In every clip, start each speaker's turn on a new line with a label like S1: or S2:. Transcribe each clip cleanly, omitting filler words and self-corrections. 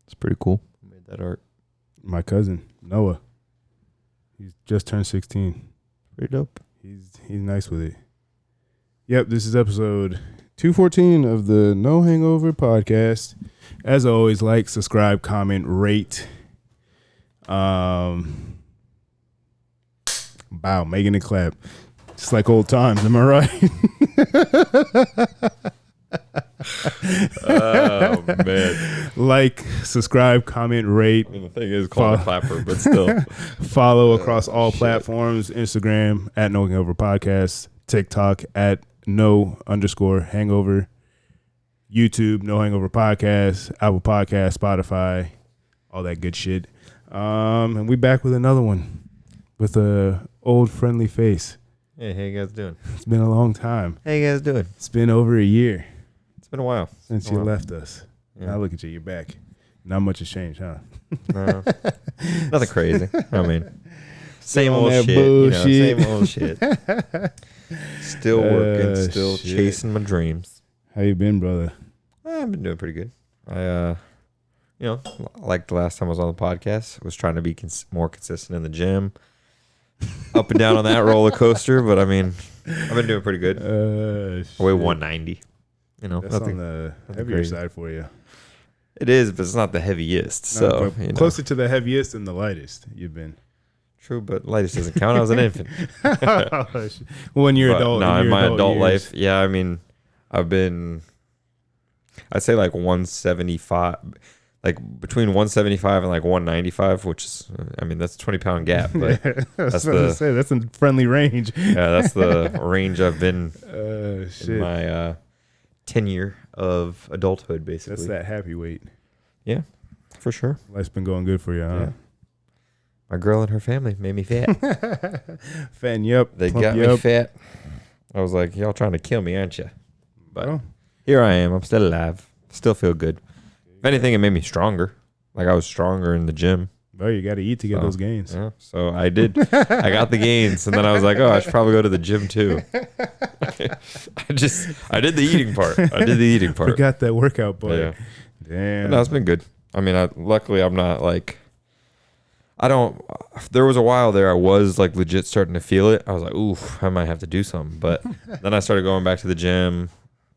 S1: It's pretty cool. Who made that art?
S2: My cousin Noah. He's just turned 16.
S1: Pretty dope.
S2: He's nice with it. Yep, this is episode 214 of the No Hangover podcast. As always, like, subscribe, comment, rate. Bow, making it clap. Just like old times, am I right?
S1: Oh, man.
S2: Like, subscribe, comment, rate.
S1: I mean, the thing is called a clapper, but still.
S2: Follow across all platforms. Instagram at No Hangover Podcast. TikTok at No_Hangover. YouTube, No Hangover Podcast. Apple Podcast, Spotify. All that good shit. And we back with another one. With a old friendly face.
S1: Hey, how you guys doing?
S2: It's been a long time.
S1: How you guys doing?
S2: It's been over a year.
S1: It's been a while.
S2: Since you left us.
S1: Yeah.
S2: Now look at you, you're back. Not much has changed, huh?
S1: No, nothing crazy. I mean, same
S2: Still
S1: old
S2: that
S1: shit.
S2: bullshit.
S1: You know, same old shit. Still working, still
S2: shit.
S1: chasing my dreams.
S2: How you been, brother?
S1: I've been doing pretty good. Like the last time I was on the podcast, was trying to be more consistent in the gym. Up and down on that roller coaster, but I mean, I've been doing pretty good. I weigh 190. You know,
S2: that's
S1: nothing,
S2: on the
S1: nothing
S2: heavier
S1: crazy.
S2: side for you.
S1: It is, but it's not the heaviest.
S2: No,
S1: So
S2: but closer to the heaviest and the lightest you've been.
S1: True, but lightest doesn't count. I was an infant.
S2: Well, in your
S1: But
S2: adult,
S1: no, in my adult
S2: years.
S1: life, yeah. I mean, I'd say like 175, like between 175 and like 195, which is, I mean, that's a 20-pound gap. But
S2: that's what I was say. That's a friendly range.
S1: Yeah, that's the range I've been
S2: shit.
S1: in my tenure of adulthood, basically.
S2: That's that happy weight.
S1: Yeah, for sure.
S2: Life's been going good for you, huh?
S1: Yeah. My girl and her family made me fat.
S2: Fatten you up.
S1: They
S2: plump
S1: got
S2: you
S1: me
S2: up.
S1: fat. I was like, y'all trying to kill me, aren't you? But
S2: Well,
S1: here I am. I'm still alive. Still feel good. If anything, it made me stronger. Like I was stronger in the gym.
S2: well, you got to eat to get those gains.
S1: Yeah, so I did. I got the gains, and then I was like, oh, I should probably go to the gym too. I did the eating part.
S2: Forgot that workout, boy.
S1: Yeah.
S2: Damn.
S1: No, it's been good. I mean, luckily I'm not like, there was a while there I was like legit starting to feel it. I was like, oof, I might have to do something. But then I started going back to the gym,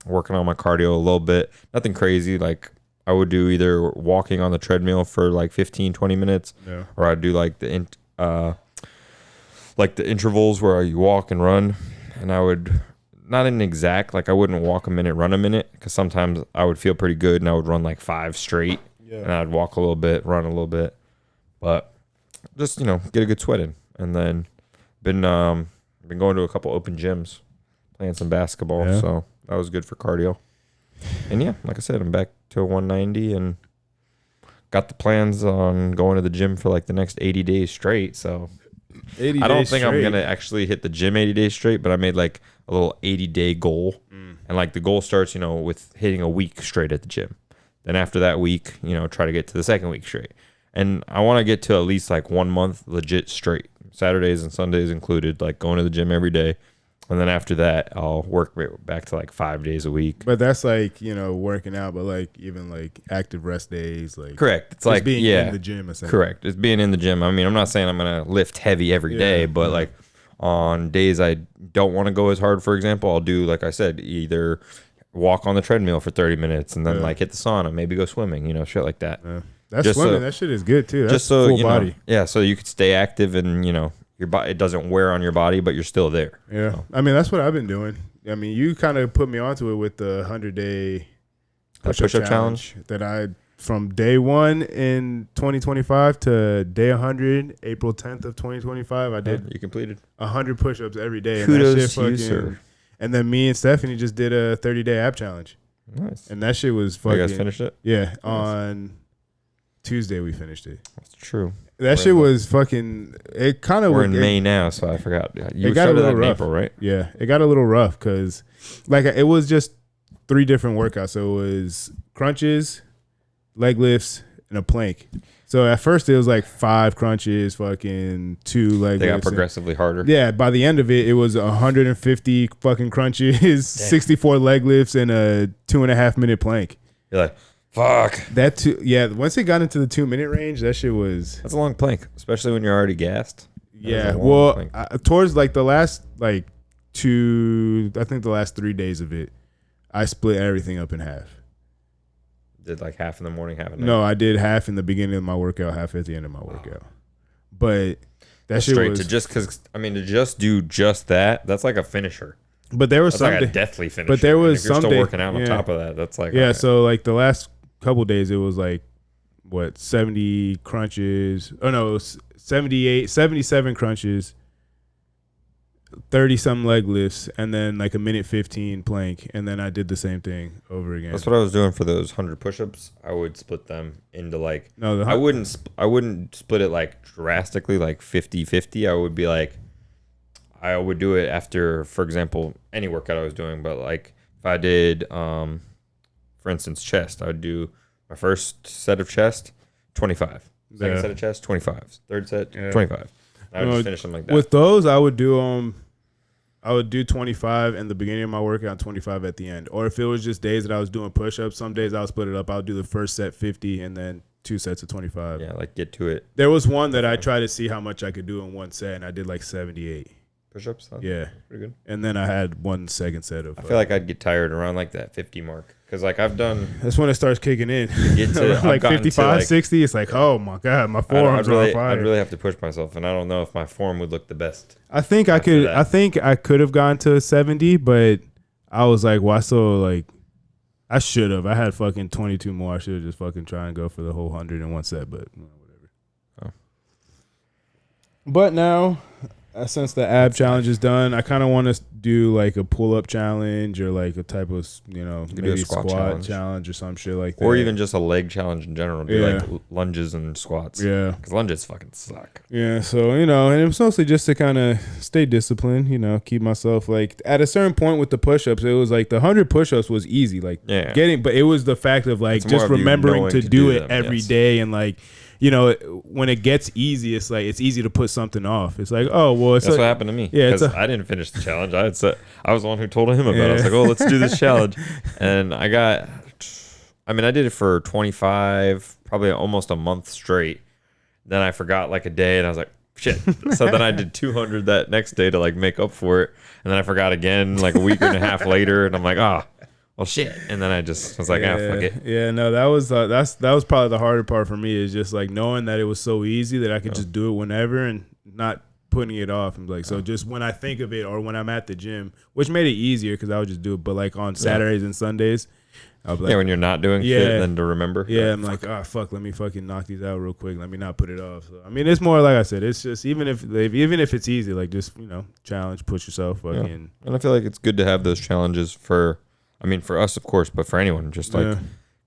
S1: working on my cardio a little bit. Nothing crazy. Like I would do either walking on the treadmill for like 15, 20 minutes, or I'd do like the intervals where you walk and run. And I would, not an exact, like I wouldn't walk a minute, run a minute, because sometimes I would feel pretty good and I would run like 5 straight. Yeah. And I'd walk a little bit, run a little bit. But just, get a good sweat in. And then been going to a couple open gyms, playing some basketball. Yeah. So that was good for cardio. And yeah, like I said, I'm back to 190 and got the plans on going to the gym for like the next 80 days straight. So
S2: 80
S1: I don't
S2: days
S1: think
S2: straight.
S1: I'm going to actually hit the gym 80 days straight, but I made like a little 80-day goal. And like the goal starts, with hitting a week straight at the gym. Then after that week, try to get to the second week straight. And I want to get to at least like 1 month legit straight, Saturdays and Sundays included, like going to the gym every day. And then after that, I'll work back to like 5 days a week.
S2: But that's like, working out, but like even like active rest days. Like
S1: correct. It's like
S2: being in the gym. Essentially.
S1: Correct. It's being in the gym. I mean, I'm not saying I'm going to lift heavy every day, but like on days I don't want to go as hard, for example, I'll do, like I said, either walk on the treadmill for 30 minutes and then like hit the sauna, maybe go swimming, shit like that.
S2: Yeah. That's swimming. That shit is good too. That's
S1: just so
S2: full body.
S1: So you could stay active and your body, it doesn't wear on your body, but you're still there.
S2: Yeah,
S1: so.
S2: I mean that's what I've been doing. I mean, you kind of put me onto it with the 100-day push-up challenge that I from day 1 in 2025 to day 100, April 10th of 2025. I did.
S1: You completed
S2: 100 push-ups every day.
S1: Kudos
S2: and that shit
S1: to you, sir.
S2: And then me and Stephanie just did a 30-day ab challenge.
S1: Nice.
S2: And that shit was fucking.
S1: You guys finished it?
S2: Yeah,
S1: nice.
S2: On Tuesday we finished it.
S1: That's true.
S2: That shit was fucking. It kind of.
S1: We're in May now, so I forgot. You
S2: got
S1: started
S2: a
S1: that
S2: little
S1: in
S2: rough.
S1: April, right?
S2: Yeah, it got a little rough because, like, it was just 3 different workouts. So it was crunches, leg lifts, and a plank. So at first it was like 5 crunches, fucking 2 leg lifts.
S1: They got progressively harder.
S2: Yeah, by the end of it, it was 150 fucking crunches, 64 leg lifts, and a 2.5 minute plank.
S1: You're like, Fuck.
S2: That too. Yeah. Once it got into the 2-minute range, that shit was.
S1: That's a long plank, especially when you're already gassed.
S2: Yeah. Well, towards like the last like 2, I think the last 3 days of it, I split everything up in half.
S1: Did like half in the morning, half at night?
S2: No, I did half in the beginning of my workout, half at the end of my workout. But that shit
S1: straight
S2: was
S1: to just because to just do just that. That's like a finisher.
S2: But there was
S1: That's
S2: some
S1: like a deathly finisher.
S2: But there was
S1: if you're
S2: some
S1: still working out on top of that. That's like
S2: yeah. Okay. So like the last couple days, it was like what 70 crunches. Oh no, it was 77 crunches. 30 some leg lifts and then like a minute 15 plank, and then I did the same thing over again.
S1: That's what I was doing for those 100 push-ups. I would split them into like I wouldn't split it like drastically like 50-50. I would be like I would do it after, for example, any workout I was doing, but like if I did for instance chest, I would do my first set of chest 25, second set of chest 25, third set 25. I would just finish them like that.
S2: With those I would do 25 in the beginning of my workout and 25 at the end. Or if it was just days that I was doing push-ups, some days I'll split it up. I'll do the first set 50 and then 2 sets of 25.
S1: Yeah, like get to it.
S2: There was one that I tried to see how much I could do in one set, and I did like 78.
S1: Push-ups?
S2: Yeah.
S1: Pretty good.
S2: And then I had one second set of...
S1: I feel like I'd get tired around like that 50 mark. Because like I've done...
S2: That's when it starts kicking in.
S1: Get to,
S2: like 55, 60, it's like, oh my God, my forearms are on fire.
S1: I'd really have to push myself, and I don't know if my form would look the best.
S2: I think I could have gone to 70, but I was like, well, I should have. I had fucking 22 more. I should have just fucking try and go for the whole 100 in one set, but whatever.
S1: Oh.
S2: But now, since the ab challenge is done, I kind of want to do like a pull-up challenge or like a type of, maybe a squat challenge or some shit like that.
S1: Or even just a leg challenge in general. Do like lunges and squats.
S2: Yeah.
S1: Because lunges fucking suck.
S2: Yeah. So, and it was mostly just to kind of stay disciplined, keep myself like at a certain point with the push-ups, it was like the 100 push-ups was easy. Like but it was the fact of like just remembering to do it every day and like, when it gets easy, it's like it's easy to put something off. It's like, oh well, that's
S1: what happened to me. Yeah, because I didn't finish the challenge. I was the one who told him about it. I was like, oh, let's do this challenge, and I did it for 25, probably almost a month straight. Then I forgot like a day, and I was like, shit. So then I did 200 that next day to like make up for it, and then I forgot again like a week and a half later, and I'm like, well, shit. And then I just was like, fuck it.
S2: Yeah, no, that was probably the harder part for me is just like knowing that it was so easy that I could just do it whenever and not putting it off. And like, so just when I think of it or when I'm at the gym, which made it easier because I would just do it. But like on Saturdays and Sundays, I'll be like,
S1: when you're not doing shit, then to remember.
S2: Yeah, I'm like, fuck, let me fucking knock these out real quick. Let me not put it off. So, I mean, it's more like I said, it's just even if it's easy, like just challenge, push yourself, fucking.
S1: Yeah. And I feel like it's good to have those challenges for us, of course, but for anyone, just like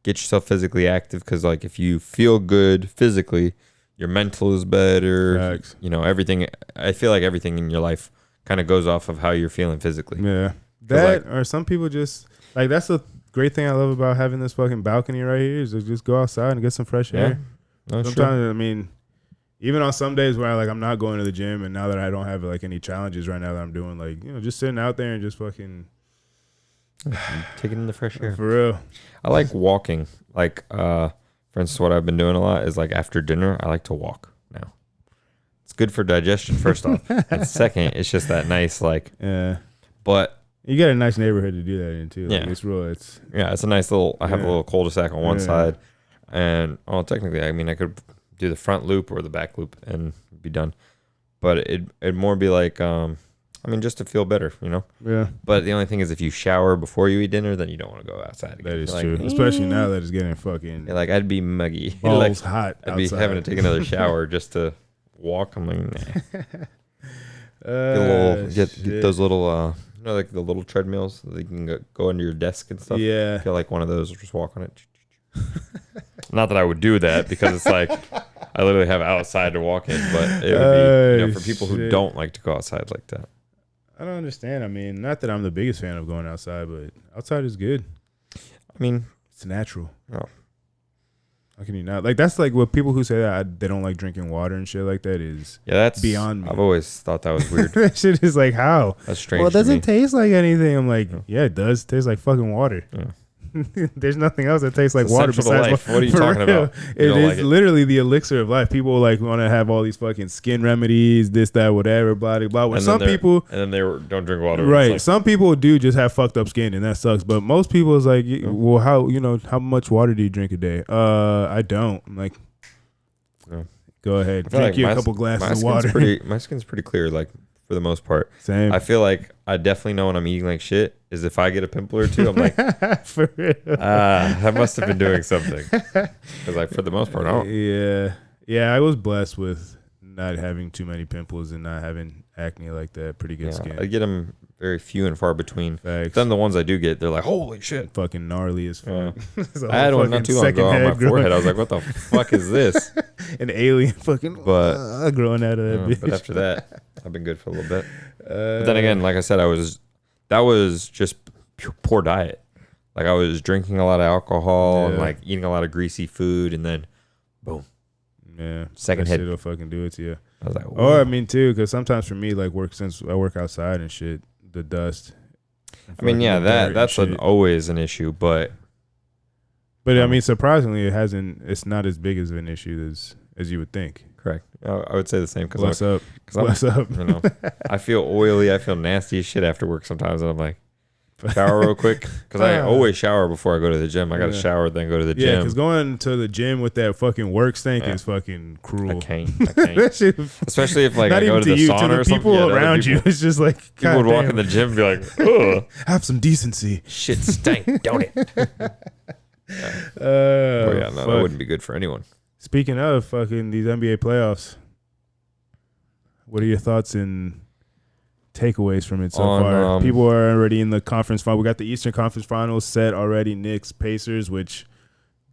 S1: get yourself physically active because, like, if you feel good physically, your mental is better.
S2: Facts.
S1: Everything. I feel like everything in your life kind of goes off of how you're feeling physically.
S2: Yeah. That or some people just like that's the great thing I love about having this fucking balcony right here is to just go outside and get some fresh air. Sometimes true. Even on some days where I'm not going to the gym, and now that I don't have like any challenges right now that I'm doing, like just sitting out there and just fucking.
S1: Taking in the fresh air.
S2: For real.
S1: I like walking. Like, for instance, what I've been doing a lot is like after dinner, I like to walk now. It's good for digestion, first off. And second, it's just that nice, like, but
S2: you got a nice neighborhood to do that in too. Like, it's real. It's
S1: a nice little, I have a little cul-de-sac on one side. And, technically, I could do the front loop or the back loop and be done. But it'd more be like, just to feel better,
S2: Yeah.
S1: But the only thing is if you shower before you eat dinner, then you don't want to go outside again.
S2: That is true. Especially now that it's getting fucking...
S1: I'd be muggy.
S2: Balls hot
S1: I'd be having to take another shower just to walk. I'm like, nah. Get those little, like the little treadmills that you can go under your desk and stuff.
S2: Yeah.
S1: Feel like one of those, just walk on it. Not that I would do that because it's like... I literally have outside to walk in, but it would be, for people who don't like to go outside like that.
S2: I don't understand. Not that I'm the biggest fan of going outside, but outside is good. It's natural.
S1: Oh.
S2: How can you not? Like, that's like what people who say that they don't like drinking water and shit like that is
S1: that's
S2: beyond me.
S1: I've always thought that was weird.
S2: That shit is like, how?
S1: That's strange.
S2: Well, it doesn't taste like anything. I'm like, yeah, it does. It tastes like fucking water.
S1: Yeah.
S2: There's nothing else that tastes like water besides
S1: life. What are you talking about?
S2: It is literally the elixir of life. People like want to have all these fucking skin remedies, this, that, whatever, blah, blah, blah. Some people
S1: don't drink water.
S2: Right. Like, some people do just have fucked up skin, and that sucks. But most people is like, well, how much water do you drink a day? I don't. I'm like, go ahead, drink you a couple glasses of water.
S1: My skin's pretty clear, like for the most part.
S2: Same.
S1: I feel like I definitely know when I'm eating like shit. Is if I get a pimple or two, I'm like,
S2: for real.
S1: I must have been doing something. Because like for the most part, I don't.
S2: Yeah. I was blessed with not having too many pimples and not having acne like that. Pretty good skin.
S1: I get them very few and far between.
S2: Facts.
S1: Then the ones I do get, they're like, holy shit,
S2: fucking gnarly as fuck.
S1: I had one not too long ago on my forehead. I was like, what the fuck is this?
S2: An alien fucking growing out of that bitch.
S1: But after that, I've been good for a little bit. But then again, like I said, that was just poor diet. Like I was drinking a lot of alcohol and like eating a lot of greasy food, and then boom.
S2: Yeah,
S1: second hit.
S2: It'll fucking do it to you.
S1: I was like, whoa.
S2: Or I mean too, because sometimes for me, like since I work outside and shit, the dust.
S1: I mean, yeah, that's always an issue, but
S2: I mean, surprisingly, it's not as big as an issue as you would think.
S1: Correct. I would say the same.
S2: What's up? What's up?
S1: You know, I feel oily. I feel nasty as shit after work sometimes, and I'm like, shower real quick, because I always shower before I go to the gym. I got to shower, then go to the gym.
S2: Yeah, because going to the gym with that fucking work stink is fucking cruel.
S1: I can't. Especially if like I go to the sauna or something.
S2: People around you, it's just like
S1: people would walk in the gym and be like, ugh.
S2: Have some decency.
S1: Shit stank, don't it? That wouldn't be good for anyone.
S2: Speaking of fucking these NBA playoffs, what are your thoughts and takeaways from it so far? People are already in the conference final. We got the Eastern Conference Finals set already. Knicks, Pacers, which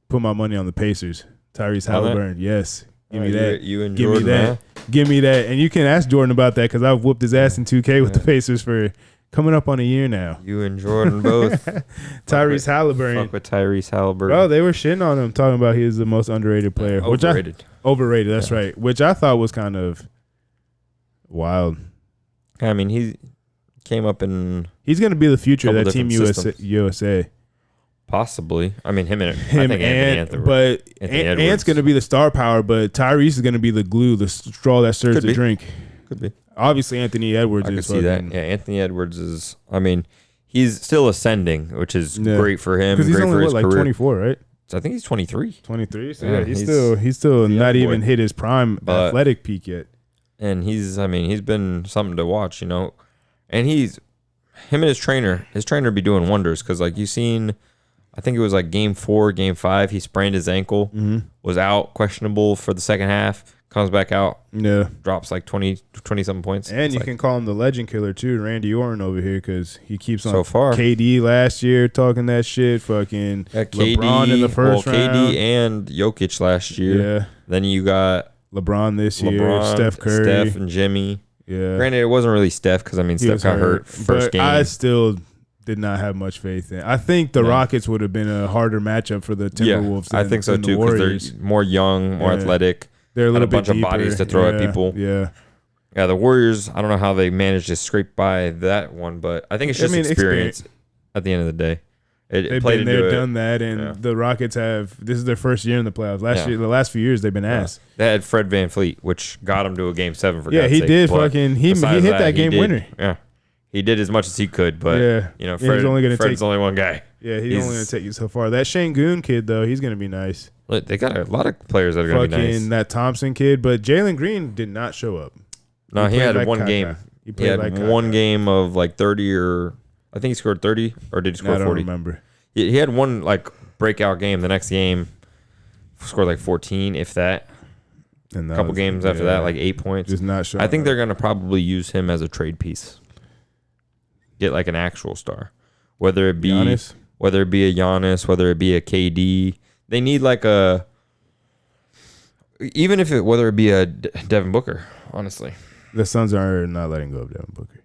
S2: put my money on the Pacers. Tyrese Halliburton, yes. Give me that.
S1: You and Jordan,
S2: Give me that. And you can ask Jordan about that because I've whooped his ass in 2K with the Pacers for coming up on a year now.
S1: You and Jordan both.
S2: Tyrese Halliburton.
S1: Fuck with Tyrese Halliburton.
S2: Oh, they were shitting on him, talking about he's the most underrated player. Overrated, that's right. Which I thought was kind of wild.
S1: I mean, he came up in.
S2: He's going to be the future of that Team USA.
S1: Possibly. I mean, I think
S2: Ant's going to be the star power, but Tyrese is going to be the glue, the straw that stirs the drink.
S1: Could be.
S2: Obviously, Anthony Edwards
S1: I could see that. Yeah, Anthony Edwards is. I mean, he's still ascending, which is great for him.
S2: Because he's
S1: great
S2: only
S1: for his career.
S2: 24, right?
S1: So I think he's 23.
S2: 23. So he's still not even hit his prime athletic peak yet.
S1: And he's been something to watch, you know. And him and his trainer be doing wonders, because like you seen, I think it was like game 4, game 5, he sprained his ankle, was out, questionable for the second half, comes back out, drops like 20 something points.
S2: And you can call him the legend killer too, Randy Orton over here, because he keeps on.
S1: So far,
S2: KD last year talking that shit, fucking LeBron in the first round.
S1: KD and Jokic last year.
S2: Yeah.
S1: Then you got
S2: LeBron this year, Steph Curry.
S1: Steph and Jimmy.
S2: Yeah.
S1: Granted, it wasn't really Steph, because I mean, Steph got hurt first game.
S2: I still did not have much faith in. I think the Rockets would have been a harder matchup for the Timberwolves.
S1: I think so too, because they're more young, more athletic.
S2: They're a little bit
S1: bunch of bodies to throw at people.
S2: Yeah.
S1: Yeah, the Warriors, I don't know how they managed to scrape by that one, but I think it's just experience at the end of the day.
S2: They've been there, done that, and the Rockets this is their first year in the playoffs. The last few years, they've been ass.
S1: They had Fred VanVleet, which got them to a game 7 for God's
S2: sake.
S1: sake.
S2: Did fucking he hit that game winner.
S1: Yeah, he did as much as he could, but you know, Fred's only one guy.
S2: Yeah, he's only going to take you so far. That Şengün kid, though, he's going to be nice.
S1: Look, they got a lot of players that are going to be nice.
S2: Fucking that Thompson kid, but Jalen Green did not show up.
S1: No, he had one game. He had one game of like 30, or I think he scored 30, or did he score 40?
S2: I don't remember.
S1: He had one like breakout game. The next game scored like 14, if that. And a couple games after that, like 8 points.
S2: Just not sure.
S1: I think they're going to probably use him as a trade piece. Get like an actual star, whether it be Giannis, whether it be a Giannis, whether it be a KD. They need like whether it be a Devin Booker. Honestly,
S2: the Suns are not letting go of Devin Booker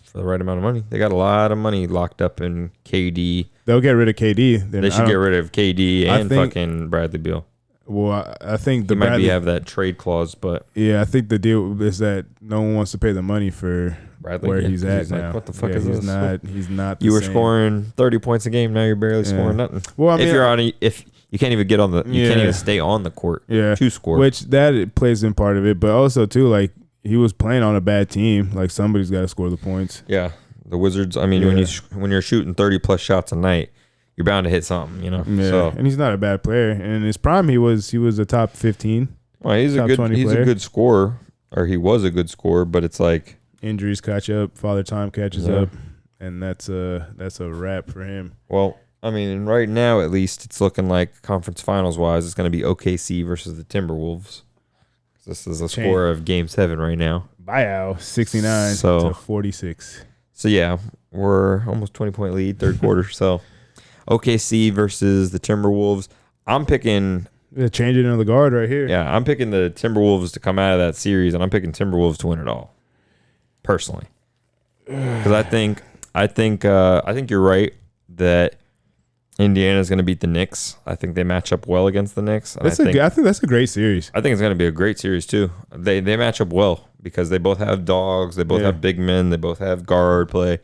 S1: for the right amount of money. They got a lot of money locked up in KD.
S2: They'll get rid of KD.
S1: They should get rid of KD and fucking Bradley Beal.
S2: Well, I think the
S1: might have that trade clause, but
S2: yeah, I think the deal is that no one wants to pay the money for
S1: Bradley,
S2: where he's at now.
S1: Like, what the fuck is this?
S2: He's not.
S1: You were scoring 30 points a game. Now you're barely scoring nothing. Well, I mean, if you can't even get on the, you can't even stay on the court to score.
S2: Which that plays in part of it, but also too, like, he was playing on a bad team. Like, somebody's got to score the points.
S1: Yeah, the Wizards. I mean, when you're shooting 30+ shots a night, you're bound to hit something, you know.
S2: Yeah,
S1: so.
S2: And he's not a bad player. And in his prime, he was a top 15.
S1: Well, he's a good scorer, or he was a good scorer. But it's like
S2: injuries catch up, father time catches up, and that's a wrap for him.
S1: Well, I mean, right now at least it's looking like conference finals wise, it's going to be OKC versus the Timberwolves. This is a score of Game 7 right now.
S2: Buyout 69 to 46.
S1: So yeah, we're almost 20-point lead, third quarter. So. OKC versus the Timberwolves. I'm picking...
S2: changing of the guard right here.
S1: Yeah, I'm picking the Timberwolves to come out of that series, and I'm picking Timberwolves to win it all, personally. Because I think you're right that Indiana's going to beat the Knicks. I think they match up well against the Knicks.
S2: I think that's a great series.
S1: I think it's going to be a great series, too. They match up well because they both have dogs. They both have big men. They both have guard play.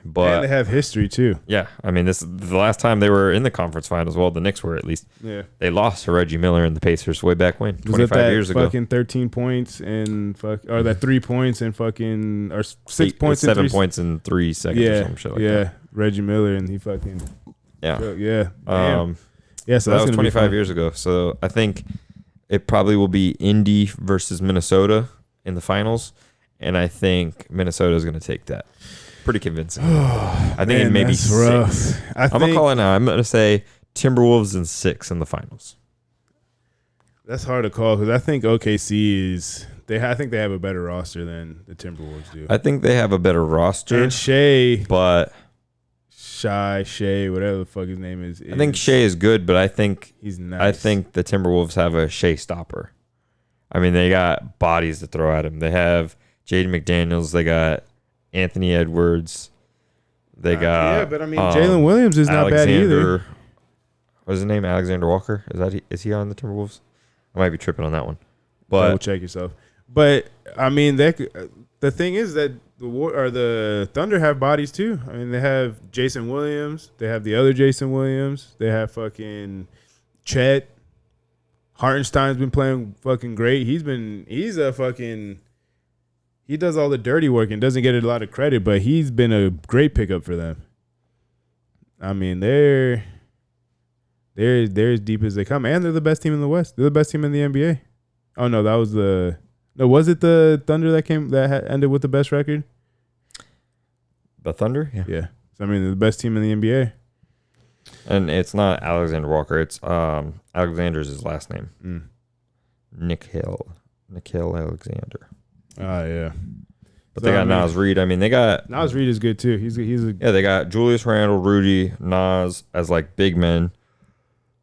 S1: But
S2: and they have history too.
S1: Yeah, I mean, this is the last time they were in the conference finals. Well, the Knicks were at least.
S2: Yeah,
S1: they lost to Reggie Miller and the Pacers way back when, 25 years ago.
S2: Fucking 13 points and or that 3 points and fucking or 6 points,
S1: 7 points in 3 seconds or some shit like that.
S2: Yeah, Reggie Miller and he fucking.
S1: Yeah.
S2: Yeah. Yeah. So
S1: that was 25 years ago. So I think it probably will be Indy versus Minnesota in the finals, and I think Minnesota is going to take that. Pretty convincing. I think it may be 6. I'm going to call it now. I'm going to say Timberwolves in 6 in the finals.
S2: That's hard to call because I think OKC is I think they have a better roster than the Timberwolves do.
S1: I think they have a better roster.
S2: And Shea,
S1: but
S2: Shea, whatever the fuck his name is.
S1: I think Shea is good, but I think
S2: he's nice.
S1: I think the Timberwolves have a Shea stopper. I mean, they got bodies to throw at him. They have Jaden McDaniels. They got Anthony Edwards. They got
S2: but I mean Jalen Williams is not bad either.
S1: What's his name? Alexander Walker. Is he on the Timberwolves? I might be tripping on that one. But
S2: double check yourself. But I mean, the thing is that the Thunder have bodies too. I mean, they have Jason Williams. They have the other Jason Williams. They have fucking Chet. Hartenstein's been playing fucking great. He does all the dirty work and doesn't get a lot of credit, but he's been a great pickup for them. I mean, they're as deep as they come, and they're the best team in the West. They're the best team in the NBA. Oh no, was it the Thunder that ended with the best record?
S1: The Thunder,
S2: yeah. So I mean, they're the best team in the NBA.
S1: And it's not Alexander Walker. It's Alexander's his last name. Nikhil Alexander.
S2: Yeah.
S1: But they got Naz Reid. I mean, they got
S2: Naz Reid is good too. He's
S1: they got Julius Randle, Rudy, Naz as like big men.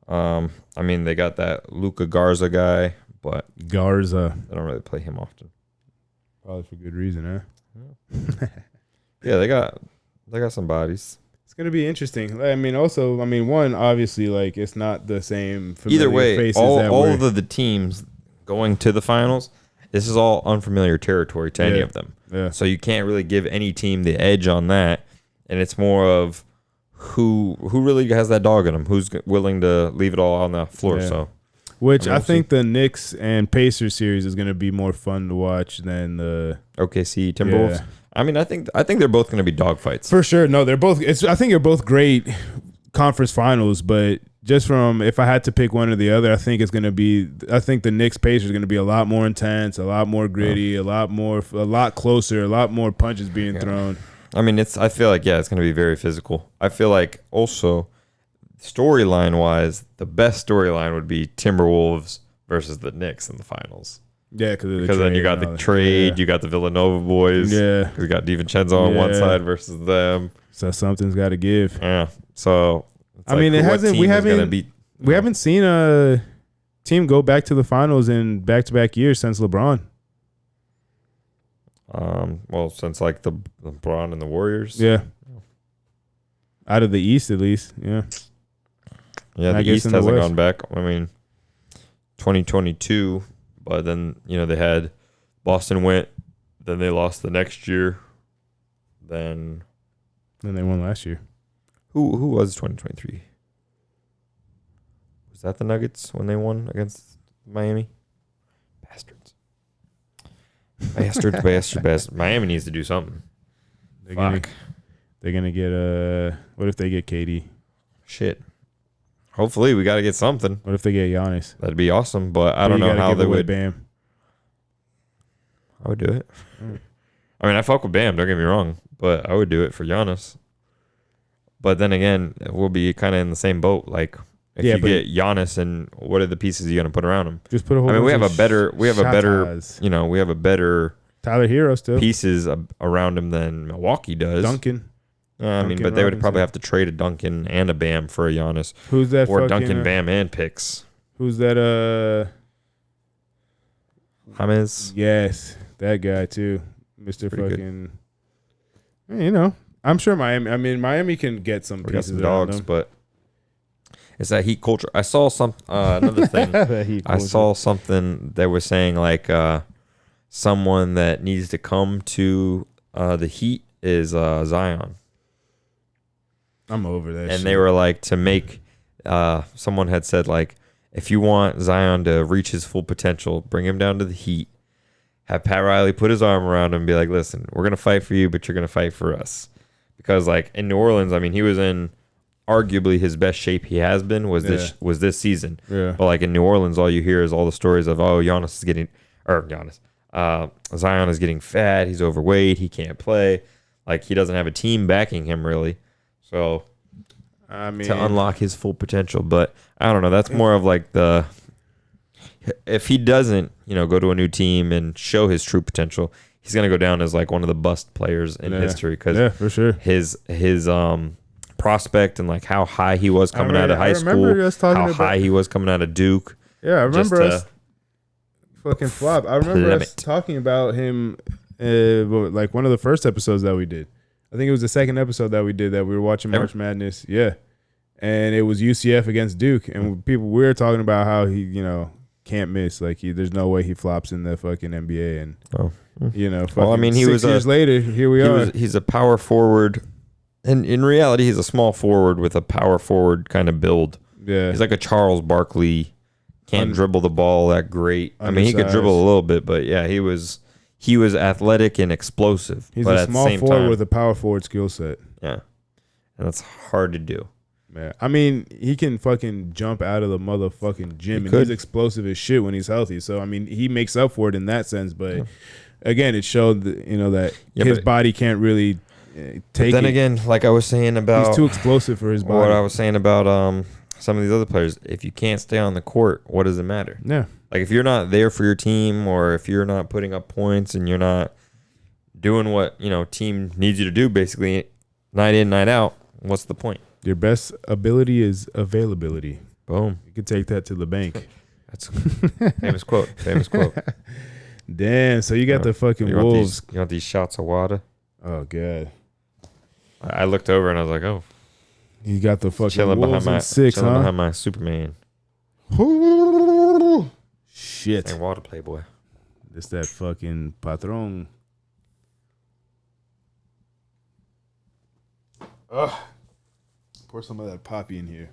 S1: I mean, they got that Luka Garza guy, but they don't really play him often.
S2: Probably for good reason, huh?
S1: Yeah, they got some bodies.
S2: It's gonna be interesting. I mean, one obviously like it's not the same.
S1: Either way, all of the teams going to the finals. This is all unfamiliar territory to any of them.
S2: Yeah.
S1: So you can't really give any team the edge on that. And it's more of who really has that dog in them, who's willing to leave it all on the floor.
S2: Yeah.
S1: So,
S2: I think the Knicks and Pacers series is going to be more fun to watch than the
S1: OKC Timberwolves. Yeah. I mean, I think they're both going to be dogfights.
S2: For sure. No, they're both. I think they're both great conference finals, but just from if I had to pick one or the other, I think the Knicks Pacers are going to be a lot more intense, a lot more gritty, a lot closer, a lot more punches being thrown.
S1: I mean, I feel like it's going to be very physical. I feel like also storyline wise, the best storyline would be Timberwolves versus the Knicks in the finals.
S2: Yeah, because
S1: then you got the trade, you got the Villanova boys. Yeah, because you got DiVincenzo on one side versus them.
S2: So something's got to give.
S1: Yeah. So.
S2: I mean, it hasn't. We haven't seen a team go back to the finals in back-to-back years since LeBron.
S1: Well, since like the LeBron and the Warriors.
S2: Yeah. Out of the East, at least. Yeah.
S1: Yeah, the East hasn't gone back. I mean, 2022, but then they had Boston went, then they lost the next year, then
S2: they won last year.
S1: Who was 2023? Was that the Nuggets when they won against Miami? Bastards. Miami needs to do something.
S2: They're gonna get what if they get KD?
S1: Shit. Hopefully we got to get something.
S2: What if they get Giannis?
S1: That'd be awesome, but I don't know how they would.
S2: Bam.
S1: I would do it. I mean, I fuck with Bam. Don't get me wrong, but I would do it for Giannis. But then again, we'll be kind of in the same boat. Like if you get Giannis, and what are the pieces you're gonna put around him?
S2: Just put a whole.
S1: I mean, we have a better
S2: Tyler Hero still
S1: pieces around him than Milwaukee does.
S2: Duncan.
S1: I mean, but they would probably have to trade a Duncan and a Bam for a Giannis.
S2: Who's that?
S1: Or Duncan, Bam, and picks.
S2: Who's that?
S1: James.
S2: Yes, that guy too, Mr. Fucking. Good. I'm sure Miami. I mean, Miami can get some pieces.
S1: Got some dogs, but it's that heat culture. I saw another thing. I saw something that was saying like someone that needs to come to the Heat is Zion.
S2: I'm over that.
S1: And they were like to make. Someone had said like, if you want Zion to reach his full potential, bring him down to the Heat. Have Pat Riley put his arm around him and be like, listen, we're gonna fight for you, but you're gonna fight for us. Because like in New Orleans, I mean, he was in arguably his best shape he has been was this season.
S2: Yeah.
S1: But like in New Orleans, all you hear is all the stories of Zion is getting fat, he's overweight, he can't play. Like he doesn't have a team backing him really. So I mean to unlock his full potential. But I don't know, that's more of like if he doesn't, go to a new team and show his true potential, he's gonna go down as like one of the bust players in history because
S2: for sure
S1: his prospect and like how high he was coming out of high school, how high he was coming out of Duke.
S2: Yeah, I remember us fucking flop. I remember us talking about him like one of the first episodes that we did. I think it was the second episode that we did that we were watching March Madness. Yeah, and it was UCF against Duke, and we were talking about how he can't miss. Like there's no way he flops in the fucking NBA and.
S1: Well, I mean, he
S2: 6
S1: was
S2: years later. Here we are.
S1: He's a power forward, and in reality, he's a small forward with a power forward kind of build.
S2: Yeah,
S1: he's like a Charles Barkley. Can't dribble the ball that great. I mean, he could dribble a little bit, but yeah, he was athletic and explosive.
S2: He's a small forward with a power forward skill set.
S1: Yeah, and that's hard to do.
S2: Man, I mean, he can fucking jump out of the motherfucking gym, and he's explosive as shit when he's healthy. So I mean, he makes up for it in that sense, but. Yeah. Again, it showed that his body can't really take it.
S1: Then again, like I was saying about...
S2: He's too explosive for his body.
S1: What I was saying about some of these other players, if you can't stay on the court, what does it matter?
S2: Yeah.
S1: Like if you're not there for your team or if you're not putting up points and you're not doing what, team needs you to do basically night in, night out, what's the point?
S2: Your best ability is availability.
S1: Boom.
S2: You can take that to the bank.
S1: That's famous quote. Famous quote.
S2: Damn, so you got the fucking Wolves.
S1: You want these shots of water?
S2: Oh, God.
S1: I looked over and I was like, oh.
S2: You got the fucking Wolves in 6, huh?
S1: Behind my Superman.
S2: Shit.
S1: Hey, water playboy.
S2: This that fucking patron. Ugh. Pour some of that poppy in here.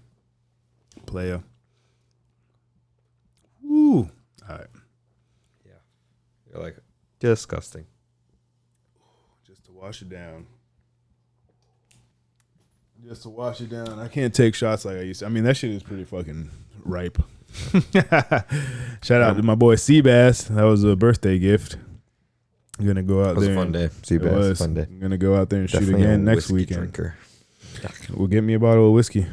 S2: Player. Woo. All right.
S1: You're like, disgusting.
S2: Just to wash it down. I can't take shots like I used to. I mean, that shit is pretty fucking ripe. Shout out to my boy Seabass. That was a birthday gift. I'm going to go out there.
S1: It was a fun day. Seabass, fun day.
S2: I'm going to go out there and shoot again next weekend. Drinker. We'll get me a bottle of whiskey.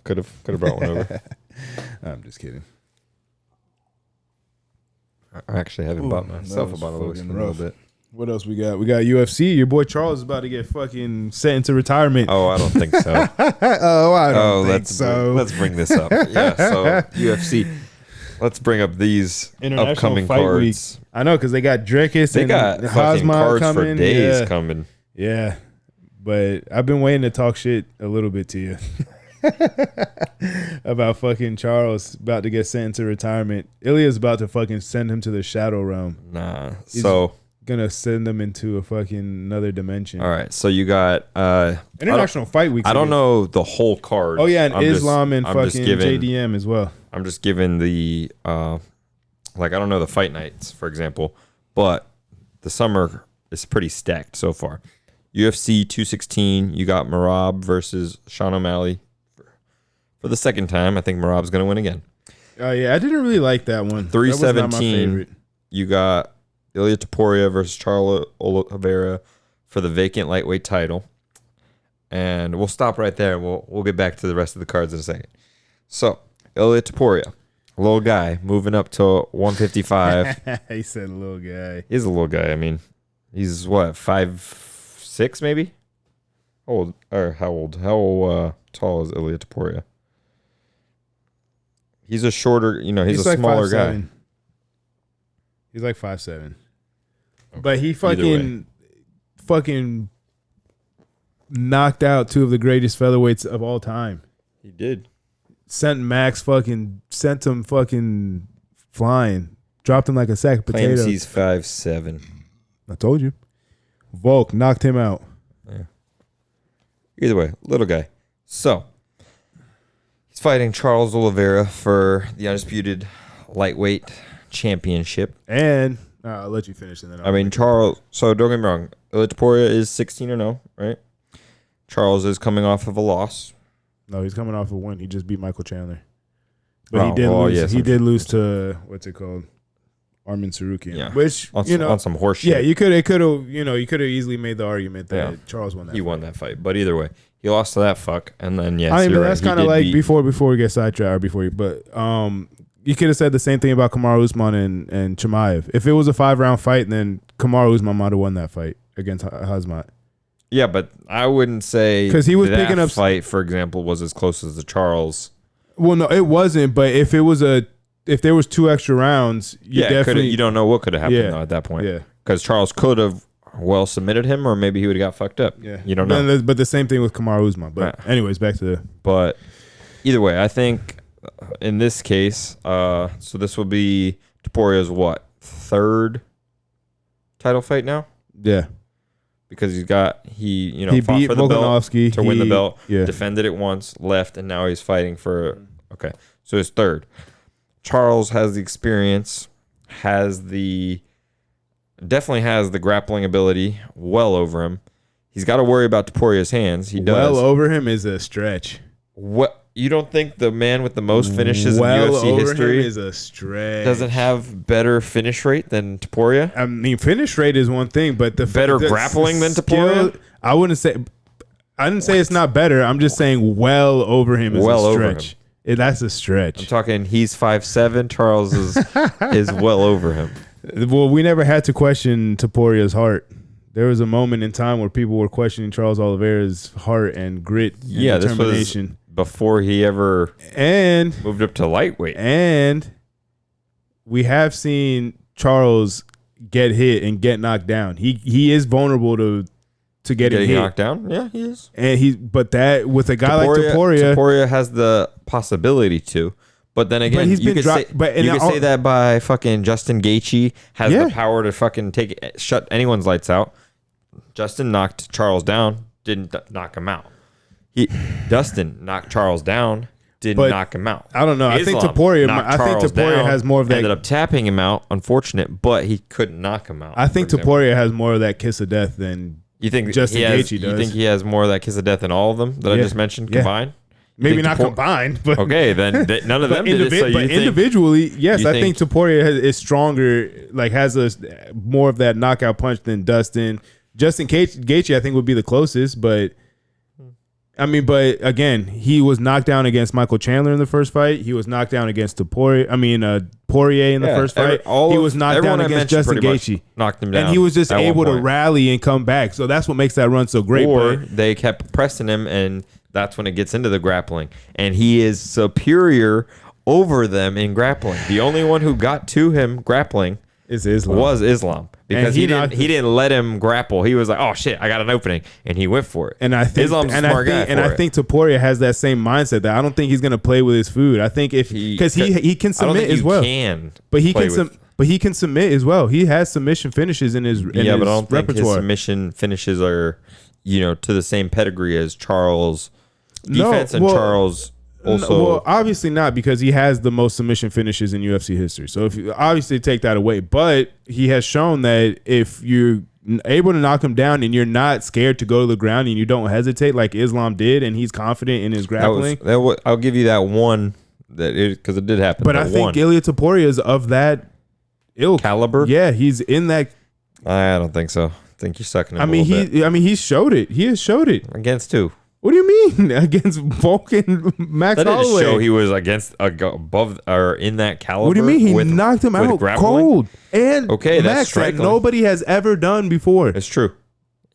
S1: Could have brought one over.
S2: I'm just kidding.
S1: I actually haven't bought myself a bottle of whiskey in a little bit.
S2: What else we got? We got UFC. Your boy Charles is about to get fucking sent into retirement.
S1: Oh, I don't think so.
S2: I don't think so.
S1: Let's bring this up. Yeah, so UFC. Let's bring up these upcoming cards.
S2: Week. I know, because they got Dricus
S1: and fucking cards
S2: coming.
S1: For days coming.
S2: Yeah, but I've been waiting to talk shit a little bit to you. about fucking Charles about to get sent into retirement. Ilia's about to fucking send him to the shadow realm.
S1: Nah.
S2: He's
S1: so
S2: gonna send him into a fucking another dimension.
S1: all right. So you got
S2: International Fight Week.
S1: I don't know the whole card.
S2: Oh yeah, and Islam and fucking JDM as well.
S1: I'm just giving the like I don't know the fight nights, for example, but the summer is pretty stacked so far. UFC 216, you got Merab versus Sean O'Malley for the second time. I think Merab's going to win again.
S2: Oh yeah, I didn't really like that one.
S1: 317, you got Ilia Topuria versus Charles Oliveira for the vacant lightweight title. And we'll stop right there. We'll get back to the rest of the cards in a second. So, Ilia Topuria, little guy, moving up to 155.
S2: He said little guy.
S1: He's a little guy. I mean, he's what, 5'6" maybe? How tall is Ilia Topuria? He's a shorter, he's a like smaller guy.
S2: He's like 5'7". Okay. But he fucking knocked out two of the greatest featherweights of all time.
S1: He did.
S2: Sent him fucking flying. Dropped him like a sack of potatoes.
S1: Claims he's 5'7".
S2: I told you. Volk knocked him out.
S1: Yeah. Either way, little guy. So, he's fighting Charles Oliveira for the undisputed lightweight championship.
S2: And I'll let you finish. And then
S1: Charles. So don't get me wrong. Ilia Topuria is 16-0, right? Charles is coming off of a loss.
S2: No, he's coming off a win. He just beat Michael Chandler. But he did lose. Yes, he did lose to what's it called, Armin Sarukian. Yeah. Which
S1: on some horse shit.
S2: Yeah, you could have easily made the argument that Charles won that.
S1: He won that fight, but either way, he lost to that fuck, and then
S2: but that's kind of like before we get sidetracked, you could have said the same thing about Kamaru Usman and Chimaev. If it was a 5-round fight, then Kamaru Usman might have won that fight against Khamzat.
S1: Yeah, but I wouldn't say
S2: because he was picking up
S1: fight, for example, was as close as the Charles.
S2: Well, no, it wasn't. But if there was 2 extra rounds, you
S1: don't know what could have happened though, at that point.
S2: Yeah,
S1: because Charles could have submitted him, or maybe he would have got fucked up.
S2: Yeah,
S1: you don't know.
S2: But the same thing with Kamaru Usman. But anyways, back to the.
S1: But either way, I think in this case, so this will be Topuria's third title fight now.
S2: Yeah.
S1: Because he fought
S2: beat
S1: for the belt to win the belt,
S2: defended
S1: it once, left, and now he's fighting for so his third. Charles has the experience, definitely has the grappling ability well over him. He's got to worry about Topuria's hands. He does.
S2: Well over him is a stretch.
S1: What? You don't think the man with the most finishes in UFC history
S2: is a stretch
S1: doesn't have better finish rate than Topuria?
S2: I mean, finish rate is one thing, but the
S1: better grappling than Topuria?
S2: I didn't say it's not better. I'm just saying well over him is a stretch. That's a stretch.
S1: I'm talking he's 5'7". Charles is well over him.
S2: Well, we never had to question Topuria's heart. There was a moment in time where people were questioning Charles Oliveira's heart and grit and determination.
S1: This was before he ever moved up to lightweight.
S2: And we have seen Charles get hit and get knocked down. He is vulnerable to getting hit.
S1: Knocked down? Yeah, he is.
S2: And with a guy like
S1: Topuria has the possibility to. But then again, you could say that by fucking Justin Gaethje has the power to fucking shut anyone's lights out. Justin knocked Charles down, didn't knock him out. Dustin knocked Charles down, didn't knock him out.
S2: I don't know. I think Topuria has more of that.
S1: Ended up tapping him out, unfortunate, but he couldn't knock him out.
S2: I think Topuria has more of that kiss of death than Justin Gaethje does.
S1: You think he has more of that kiss of death than all of them that I just mentioned combined?
S2: Maybe not combined, but
S1: okay, then none of them did it. So
S2: but individually, yes, I think Topuria is stronger, has more of that knockout punch than Dustin. Justin Gaethje, I think, would be the closest, but again, he was knocked down against Michael Chandler in the first fight. He was knocked down against Poirier in the first fight. He was knocked down against Justin Gaethje.
S1: Knocked him down.
S2: And he was just able to rally and come back. So that's what makes that run so great.
S1: Or they kept pressing him, and that's when it gets into the grappling. And he is superior over them in grappling. The only one who got to him grappling
S2: It's Islam.
S1: Was Islam because
S2: he
S1: he didn't let him grapple. He was like, oh shit, I got an opening, and he went for it.
S2: And I think
S1: Islam's a smart guy.
S2: And I think Topuria has that same mindset that I don't think he's gonna play with his food. I think because he can submit as well. But he can submit as well. He has submission finishes in his
S1: but I don't
S2: repertoire.
S1: think his submission finishes are to the same pedigree as Charles' defense Charles. Also,
S2: well, obviously not because he has the most submission finishes in UFC history. So if you obviously take that away, but he has shown that if you're able to knock him down and you're not scared to go to the ground and you don't hesitate like Islam did, and he's confident in his grappling,
S1: I'll give you that one because it did happen.
S2: But I think Ilia Topuria is of that ilk
S1: caliber.
S2: Yeah, he's in that.
S1: I don't think so. I think you're sucking him.
S2: He showed it. He has showed it
S1: against who?
S2: What do you mean against Volk and Max
S1: That
S2: Holloway?
S1: didn't show he was against above or in that caliber.
S2: What do you mean? He knocked him out cold. And Max, like nobody has ever done before.
S1: It's true.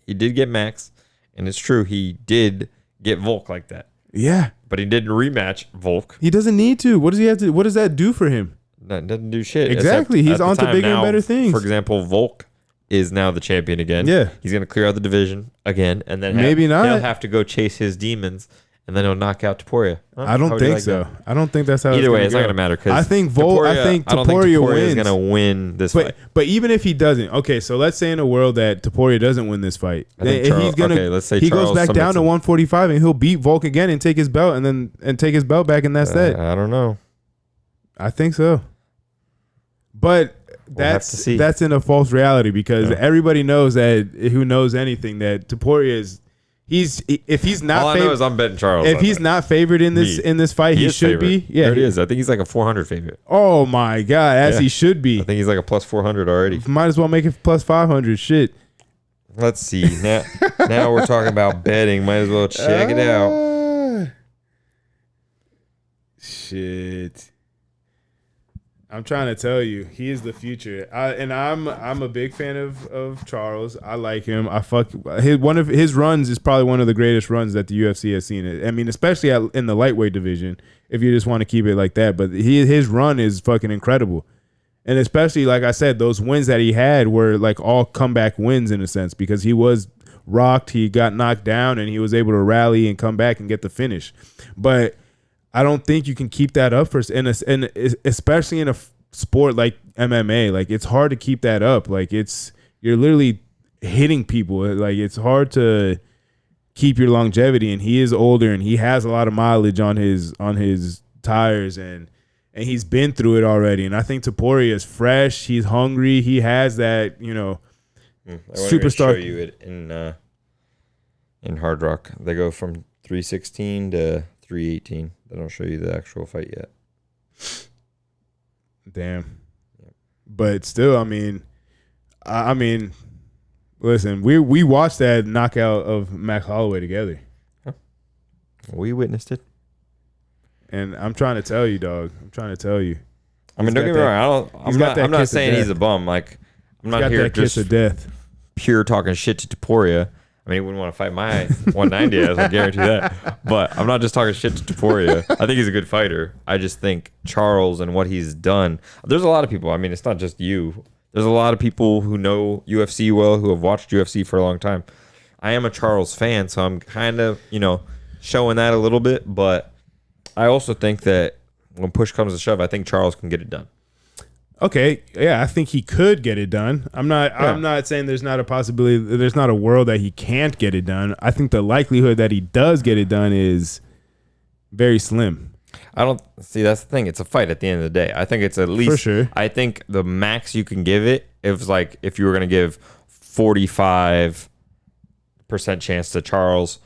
S1: He did get Max, and it's true he did get Volk like that.
S2: Yeah,
S1: but he didn't rematch Volk.
S2: He doesn't need to. What does he have to? What does that do for him?
S1: That doesn't do shit.
S2: Exactly. He's on to bigger and better things.
S1: For example, Volk is now the champion again.
S2: Yeah.
S1: He's going to clear out the division again, and then
S2: maybe not.
S1: He'll have to go chase his demons, and then he'll knock out Topuria.
S2: I don't think so. I don't think that's how.
S1: Either way, it's not going to matter because
S2: I think Topuria wins.
S1: Is going to win this fight.
S2: But even if he doesn't, okay. So let's say in a world that Topuria doesn't win this fight,
S1: let's say
S2: he goes back down to 145 and he'll beat Volk again and take his belt and take his belt back, and that's that.
S1: I don't know.
S2: I think so, but. That's in a false reality because everybody knows that who knows anything that Topuria is. If he's not.
S1: All I know is I'm betting Charles.
S2: If he's not favored in this fight, he should be. Yeah,
S1: there it is. I think he's like a 400 favorite.
S2: Oh my god, he should be.
S1: I think he's like a plus 400 already.
S2: Might as well make it plus 500. Shit.
S1: Let's see. Now we're talking about betting. Might as well check it out.
S2: Shit. I'm trying to tell you, he is the future. I'm a big fan of Charles. I like him. One of his runs is probably one of the greatest runs that the UFC has seen. I mean, especially in the lightweight division, if you just want to keep it like that. But his run is fucking incredible. And especially, like I said, those wins that he had were like all comeback wins in a sense because he was rocked, he got knocked down, and he was able to rally and come back and get the finish. But I don't think you can keep that up and especially in a sport like MMA. Like it's hard to keep that up. Like you're literally hitting people. Like it's hard to keep your longevity. And he is older and he has a lot of mileage on his tires and he's been through it already. And I think Topuria is fresh. He's hungry. He has that superstar.
S1: Show you it in Hard Rock. They go from 316 to 318. They don't show you the actual fight yet.
S2: Damn. But still, I mean, listen, we watched that knockout of Max Holloway together.
S1: Huh. We witnessed it.
S2: And I'm trying to tell you, dog.
S1: I mean, don't get me wrong. I'm not saying he's a bum. Like, I'm not here just
S2: kiss of death.
S1: Pure talking shit to Topuria. I mean, he wouldn't want to fight my 190, I guarantee that. But I'm not just talking shit to Topuria. I think he's a good fighter. I just think Charles and what he's done. There's a lot of people. I mean, it's not just you. There's a lot of people who know UFC well, who have watched UFC for a long time. I am a Charles fan, so I'm kind of, showing that a little bit. But I also think that when push comes to shove, I think Charles can get it done.
S2: Okay, yeah, I think he could get it done. I'm not saying there's not a possibility, there's not a world that he can't get it done. I think the likelihood that he does get it done is very slim.
S1: I don't see, that's the thing. It's a fight at the end of the day. I think it's at least,
S2: for sure.
S1: I think the max you can give it is like if you were going to give 45% chance to Charles,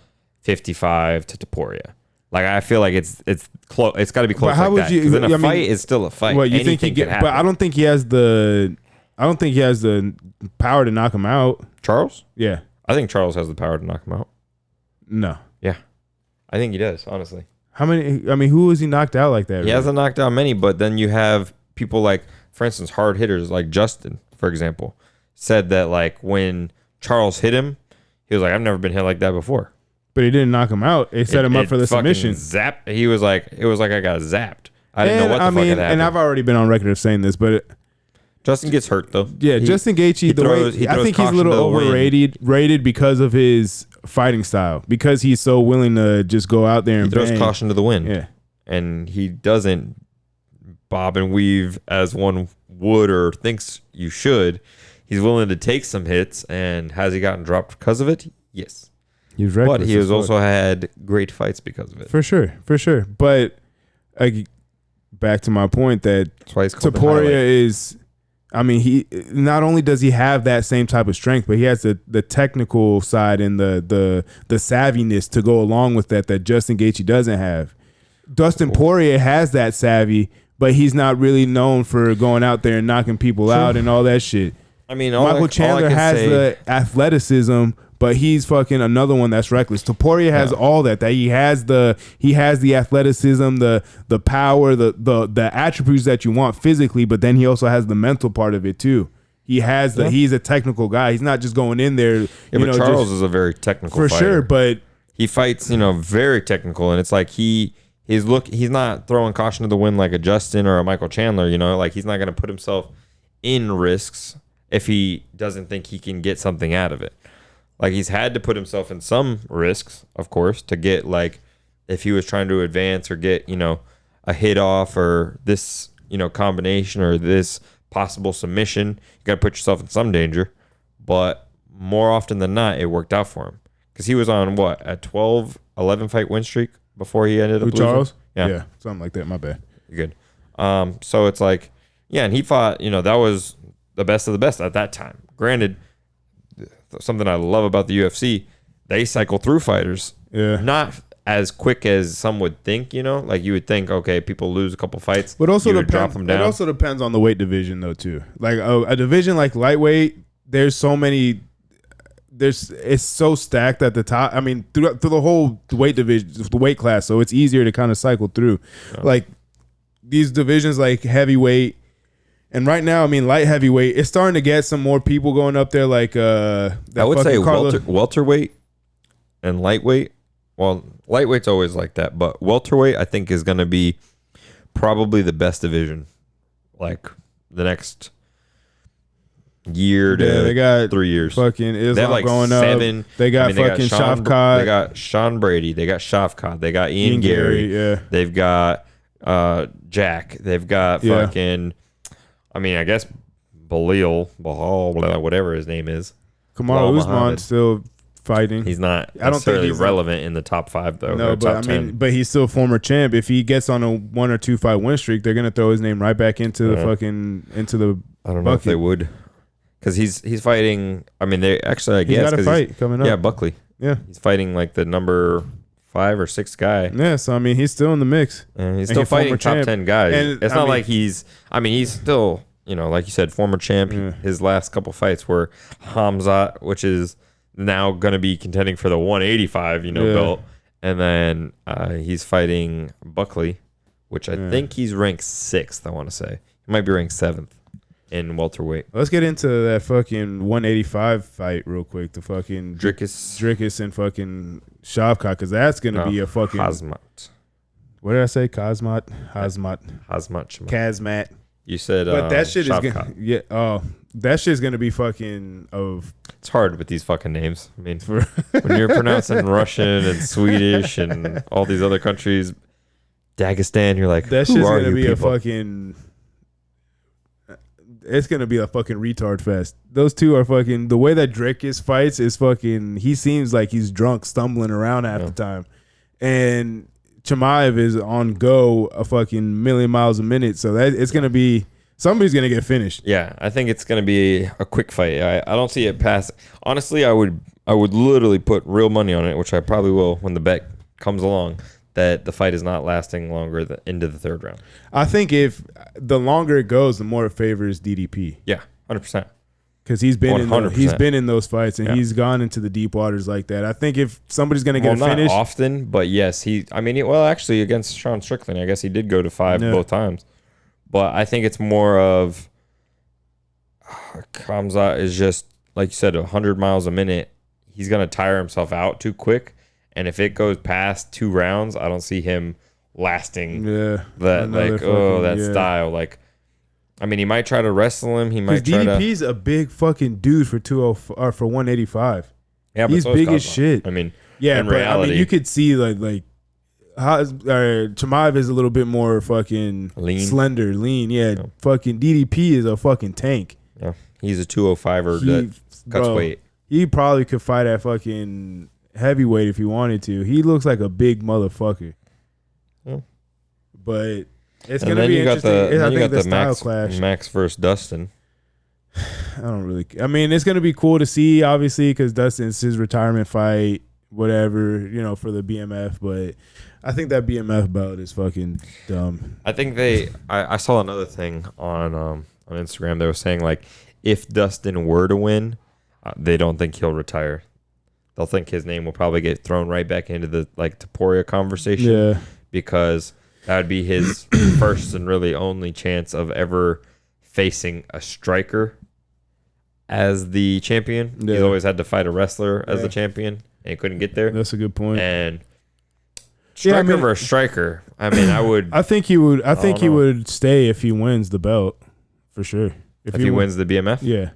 S1: 55 to Topuria. Like I feel like it's close. It's got to be close. But how like would you? Because in a fight, it's still a fight.
S2: Well, you think he get? But I don't think he has the. I don't think he has the power to knock him out.
S1: Charles?
S2: Yeah,
S1: I think Charles has the power to knock him out.
S2: No.
S1: Yeah, I think he does. Honestly.
S2: How many? I mean, who has he knocked out like that?
S1: He hasn't knocked out many, but then you have people like, for instance, hard hitters like Justin, for example, said that like when Charles hit him, he was like, "I've never been hit like that before."
S2: But he didn't knock him out. It set him up for the submission.
S1: Zap. He was like, it was like I got zapped. I didn't know what the fuck had happened.
S2: And I've already been on record of saying this, but
S1: Justin gets hurt though.
S2: Yeah, Justin Gaethje. I think he's a little rated because of his fighting style. Because he's so willing to just go out there and
S1: throws
S2: bang.
S1: Caution to the wind.
S2: Yeah,
S1: and he doesn't bob and weave as one would or thinks you should. He's willing to take some hits, and has he gotten dropped because of it? Yes.
S2: He was reckless,
S1: but he has also had great fights because of it.
S2: For sure. But back to my point that Topuria is. I mean, he not only does he have that same type of strength, but he has the technical side and the savviness to go along with that Justin Gaethje doesn't have. Dustin Poirier has that savvy, but he's not really known for going out there and knocking people out and all that shit.
S1: I mean,
S2: Michael Chandler has the athleticism, but he's fucking another one that's reckless. Topuria has all that he has the athleticism, the power, the attributes that you want physically, but then he also has the mental part of it too. He's a technical guy. He's not just going in there.
S1: But Charles is a very technical fighter.
S2: For sure, but
S1: he fights, very technical, and it's like he's not throwing caution to the wind like a Justin or a Michael Chandler, like he's not going to put himself in risks if he doesn't think he can get something out of it. Like, he's had to put himself in some risks, of course, to get, like, if he was trying to advance or get, a hit off or this, combination or this possible submission, you got to put yourself in some danger. But more often than not, it worked out for him. Because he was on, a 12-11 fight win streak before he ended up losing?
S2: Charles? Yeah, something like that. My bad.
S1: You're good. So it's like, and he fought, that was the best of the best at that time. Granted, something I love about the UFC, they cycle through fighters. Yeah. Not as quick as some would think, like you would think, okay, people lose a couple fights,
S2: but also
S1: drop them down.
S2: It also depends on the weight division though too. Like a division like lightweight, there's so many. It's so stacked at the top. I mean, through the whole weight division, the weight class, so it's easier to kind of cycle through. Yeah. Like these divisions, like heavyweight. And right now, I mean, light heavyweight, it's starting to get some more people going up there. Like I
S1: would say welterweight and lightweight. Well, lightweight's always like that, but welterweight I think is going to be probably the best division. Like the next year to 3 years.
S2: Fucking Islam
S1: they have like
S2: going
S1: 7.
S2: Up. They got fucking Shavkat.
S1: They got Sean Brady. They got Shavkat. They got Ian Gary.
S2: Yeah.
S1: They've got Jack. They've got fucking. I mean, I guess Bahal, whatever his name is.
S2: Kamaru Usman still fighting.
S1: He's not necessarily relevant in the top 5 though.
S2: No, but but he's still former champ. If he gets on a 1 or 2 fight win streak, they're gonna throw his name right back into the fucking
S1: I don't know if they would, because he's fighting. I mean, they actually. I guess
S2: he's got a fight coming up.
S1: Yeah, Buckley.
S2: Yeah,
S1: he's fighting like the number 5 or 6 guy.
S2: Yeah, so I mean, he's still in the mix.
S1: And he's still fighting top 10 guys. And it's not like he's. I mean, he's still. Like you said, former champ. Yeah. His last couple fights were Khamzat, which is now going to be contending for the 185, belt. And then he's fighting Buckley, which I think he's ranked 6th, I want to say. He might be ranked 7th in welterweight.
S2: Let's get into that fucking 185 fight real quick. The fucking Dricus and fucking Shavkat, because that's going to be a fucking...
S1: Khamzat.
S2: What did I say? Hazmat
S1: Chimaev. You said,
S2: but that shit
S1: Shavkat.
S2: is gonna, that shit's gonna be fucking of.
S1: It's hard with these fucking names. I mean, when you're pronouncing Russian and Swedish and all these other countries, Dagestan, you're like,
S2: that
S1: shit's
S2: gonna be
S1: people?
S2: A fucking. It's gonna be a fucking retard fest. Those two are fucking. The way that Dricus fights is fucking. He seems like he's drunk, stumbling around half the time, and Chimaev is on go a fucking million miles a minute, so that it's gonna be somebody's gonna get finished.
S1: Yeah, I think it's gonna be a quick fight. I don't see it pass. Honestly, I would literally put real money on it, which I probably will when the bet comes along, that the fight is not lasting longer into the 3rd round.
S2: I think if the longer it goes, the more it favors DDP.
S1: Yeah, 100%.
S2: Because he's been in those fights and he's gone into the deep waters like that. I think if somebody's going to get a finish,
S1: not often, but yes, actually against Sean Strickland, I guess he did go to 5 both times. But I think it's more of Khamzat is just like you said, 100 miles a minute. He's going to tire himself out too quick, and if it goes past 2 rounds, I don't see him lasting. That style like. I mean, he might try to wrestle him. He might try to.
S2: DDP's a big fucking dude for 185.
S1: Yeah, but
S2: he's
S1: so is
S2: big as
S1: Khamzat.
S2: shit.
S1: I mean,
S2: yeah,
S1: in
S2: but
S1: reality,
S2: I mean, you could see like Chimaev is a little bit more fucking slender, lean. Yeah, fucking DDP is a fucking tank.
S1: Yeah, he's a 205er that cuts weight.
S2: He probably could fight at fucking heavyweight if he wanted to. He looks like a big motherfucker. Yeah. But it's going to be interesting. I think the style clash.
S1: Max versus Dustin.
S2: I mean, it's going to be cool to see, obviously, because Dustin's his retirement fight, whatever, for the BMF. But I think that BMF belt is fucking dumb.
S1: I think I saw another thing on Instagram. They were saying, like, if Dustin were to win, they don't think he'll retire. They'll think his name will probably get thrown right back into the, like, Topuria conversation. Yeah. Because that would be his first and really only chance of ever facing a striker as the champion. Yeah. He's always had to fight a wrestler as the champion, and he couldn't get there.
S2: That's a good point.
S1: And striker versus striker. I mean,
S2: I think he would. I think he would stay if he wins the belt, for sure.
S1: If he wins the BMF,
S2: yeah.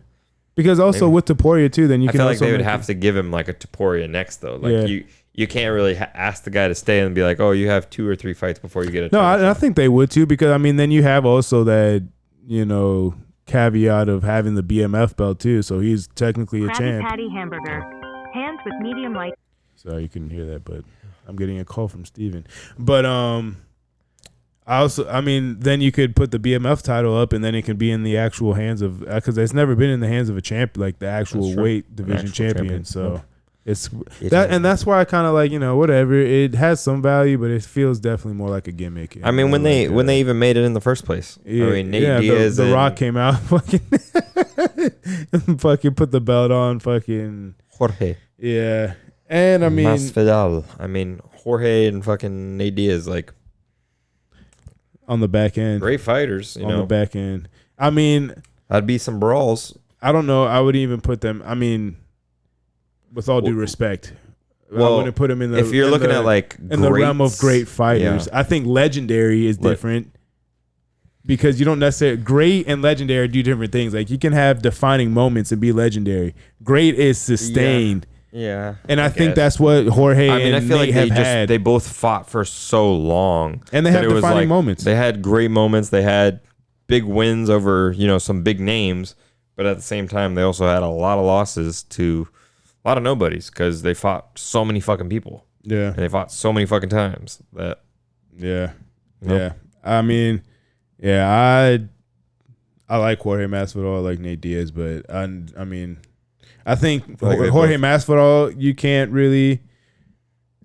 S2: Because also with Topuria too, then you can.
S1: I feel like they would have to give him like a Topuria next though. Like you can't really ask the guy to stay and be like, oh, you have 2 or 3 fights before you get a.
S2: No, I think they would too, because I mean, then you have also that caveat of having the BMF belt too, so he's technically a champ.
S3: Patty hamburger, hands with medium light.
S2: Sorry, you couldn't hear that, but I'm getting a call from Steven. But then you could put the BMF title up, and then it can be in the actual hands of, because it's never been in the hands of a champ, like the actual weight division champion. So it's that, and that's why I kind of like whatever. It has some value, but it feels definitely more like a gimmick.
S1: I mean, when they even made it in the first place.
S2: Yeah,
S1: I mean, Nate Diaz,
S2: the Rock came out, fucking put the belt on, fucking
S1: Jorge.
S2: Yeah, and I mean
S1: Masvidal. I mean Jorge and fucking Nate Diaz, like.
S2: On the back end.
S1: Great fighters,
S2: on the back end. I mean,
S1: I'd be some brawls.
S2: I don't know. I would even put them, I mean, with all due respect, I wouldn't put them in the.
S1: If you're looking at like
S2: in the realm of great fighters, I think legendary is different, because you don't necessarily, great and legendary do different things. Like you can have defining moments and be legendary. Great is sustained.
S1: Yeah,
S2: and I think that's what Jorge and Nate have had.
S1: They both fought for so long,
S2: and they have defining moments.
S1: They had great moments. They had big wins over some big names, but at the same time, they also had a lot of losses to a lot of nobodies, because they fought so many fucking people.
S2: Yeah,
S1: and they fought so many fucking times that.
S2: Yeah, yeah. I mean, I like Jorge Masvidal. I like Nate Diaz, but I mean. I think Jorge Masvidal, you can't really.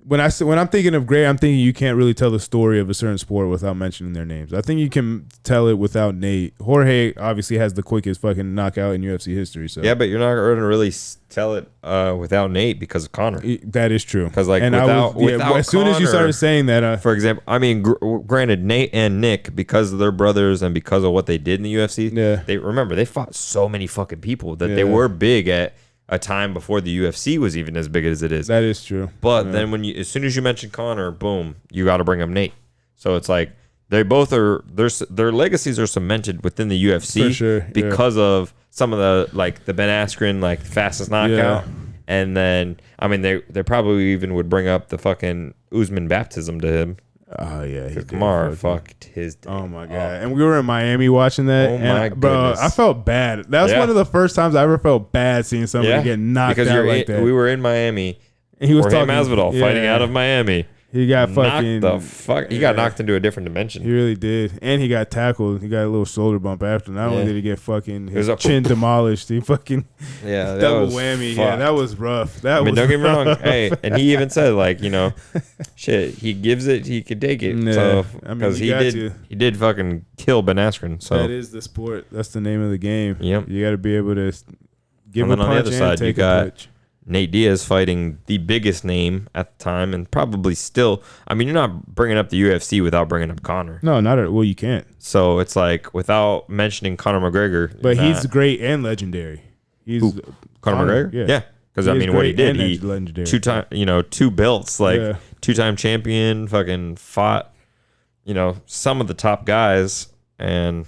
S2: When I'm thinking of great, I'm thinking you can't really tell the story of a certain sport without mentioning their names. I think you can tell it without Nate. Jorge obviously has the quickest fucking knockout in UFC history. So
S1: yeah, but you're not going to really tell it without Nate because of Conor.
S2: That is true.
S1: Because like
S2: without as soon as you started saying that,
S1: for example, I mean, granted, Nate and Nick, because of their brothers and because of what they did in the UFC, they fought so many fucking people that they were big at a time before the UFC was even as big as it is.
S2: That is true.
S1: But then as soon as you mention Conor, boom, you got to bring up Nate. So it's like they both are, their legacies are cemented within the UFC.
S2: For sure,
S1: because of some of the, like the Ben Askren, like fastest knockout. And then, I mean, they probably even would bring up the fucking Usman baptism to him.
S2: Oh yeah,
S1: Kamar fucked his day.
S2: Oh my god! And we were in Miami watching that.
S1: Oh my
S2: bro,
S1: goodness.
S2: I felt bad. That was one of the first times I ever felt bad seeing somebody get knocked out like that.
S1: We were in Miami.
S2: And he was
S1: talking Masvidal fighting out of Miami.
S2: He got fucking
S1: He got knocked into a different dimension.
S2: He really did, and he got tackled. He got a little shoulder bump after. Not only did he get fucking his chin demolished, he fucking double whammy.
S1: Fucked.
S2: Yeah, that was rough.
S1: Don't get me wrong. Hey, and he even said like shit. He gives it. He could take it. So because he did fucking kill Ben Askren. So
S2: that is the sport. That's the name of the game.
S1: Yep.
S2: You got to be able to give a punch
S1: on the other side,
S2: take a punch.
S1: Nate Diaz fighting the biggest name at the time, and probably still. I mean, you're not bringing up the UFC without bringing up Conor.
S2: No, not at well. You can't.
S1: So it's like without mentioning Conor McGregor.
S2: But he's great and legendary. He's
S1: Conor McGregor. Yeah, because I mean, what he did, he
S2: legendary.
S1: 2 belts, like 2-time champion, fucking fought, some of the top guys, and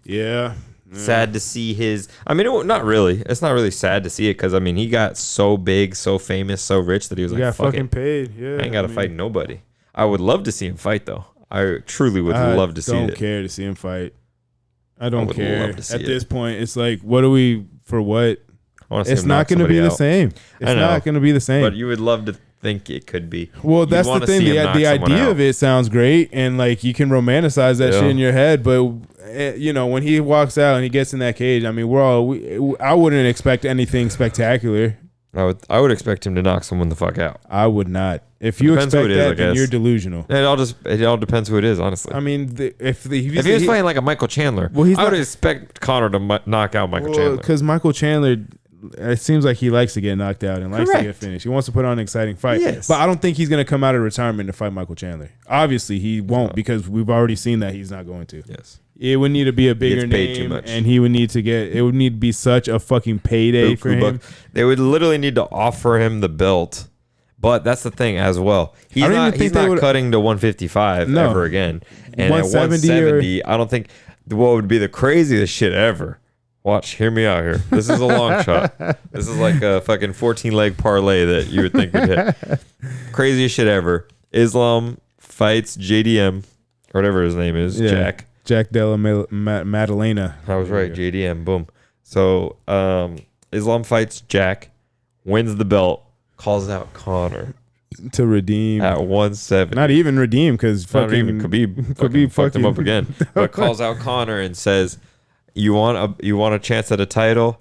S2: Yeah.
S1: Sad to see his. I mean, not really. It's not really sad to see it because I mean, he got so big, so famous, so rich that he was
S2: got
S1: fuck
S2: fucking
S1: it.
S2: paid. Yeah,
S1: I ain't got to fight nobody. I would love to see him fight though. I truly would love to see it.
S2: I don't care to see him fight. I don't
S1: would
S2: care.
S1: love to see
S2: At
S1: it.
S2: this point, it's like, what are we for? What?
S1: I wanna see
S2: It's
S1: him
S2: not
S1: knock
S2: going to be
S1: somebody
S2: the
S1: out.
S2: same. It's not going to be the same.
S1: But you would love to think it could be.
S2: Well,
S1: You'd
S2: that's the
S1: wanna
S2: thing.
S1: see
S2: The
S1: him knock someone
S2: idea
S1: out.
S2: of it sounds great, and like you can romanticize that shit in your head. But when he walks out and he gets in that cage, I mean, I wouldn't expect anything spectacular.
S1: I would expect him to knock someone the fuck out.
S2: I would not. If you
S1: Depends who
S2: expect
S1: it is, I
S2: that, then
S1: guess.
S2: you're delusional.
S1: It all depends who it is, honestly.
S2: I mean, if he
S1: was fighting like a Michael Chandler,
S2: Well, he's
S1: I would
S2: not-
S1: expect Conor to knock out Michael Chandler.
S2: Because Michael Chandler, it seems like he likes to get knocked out and likes to
S1: Correct.
S2: get finished. He wants to put on an exciting fight.
S1: Yes.
S2: But I don't think he's going to come out of retirement to fight Michael Chandler. Obviously, he won't because we've already seen that he's not going to.
S1: Yes.
S2: It would need to be a bigger
S1: gets paid too
S2: name,
S1: much.
S2: and he would need to get. It would need to be such a fucking payday for him.
S1: They would literally need to offer him the belt. But that's the thing as well. He's
S2: I don't even
S1: not,
S2: think
S1: he's
S2: they
S1: not
S2: would-
S1: cutting to 155
S2: No.
S1: ever again. And
S2: 170
S1: at 170, I don't think what would be the craziest shit ever. Watch, hear me out here. This is a long shot. This is like a fucking 14-leg parlay that you would think would hit. Craziest shit ever. Islam fights JDM, or whatever his name is,
S2: Jack Della Maddalena.
S1: I was right, JDM, boom. So Islam fights Jack, wins the belt, calls out Conor
S2: To redeem.
S1: at 170.
S2: Not even redeem because
S1: Not
S2: fucking
S1: even Khabib.
S2: Khabib
S1: Fucked him
S2: fucking-
S1: up again. But calls out Conor and says, "You want a chance at a title?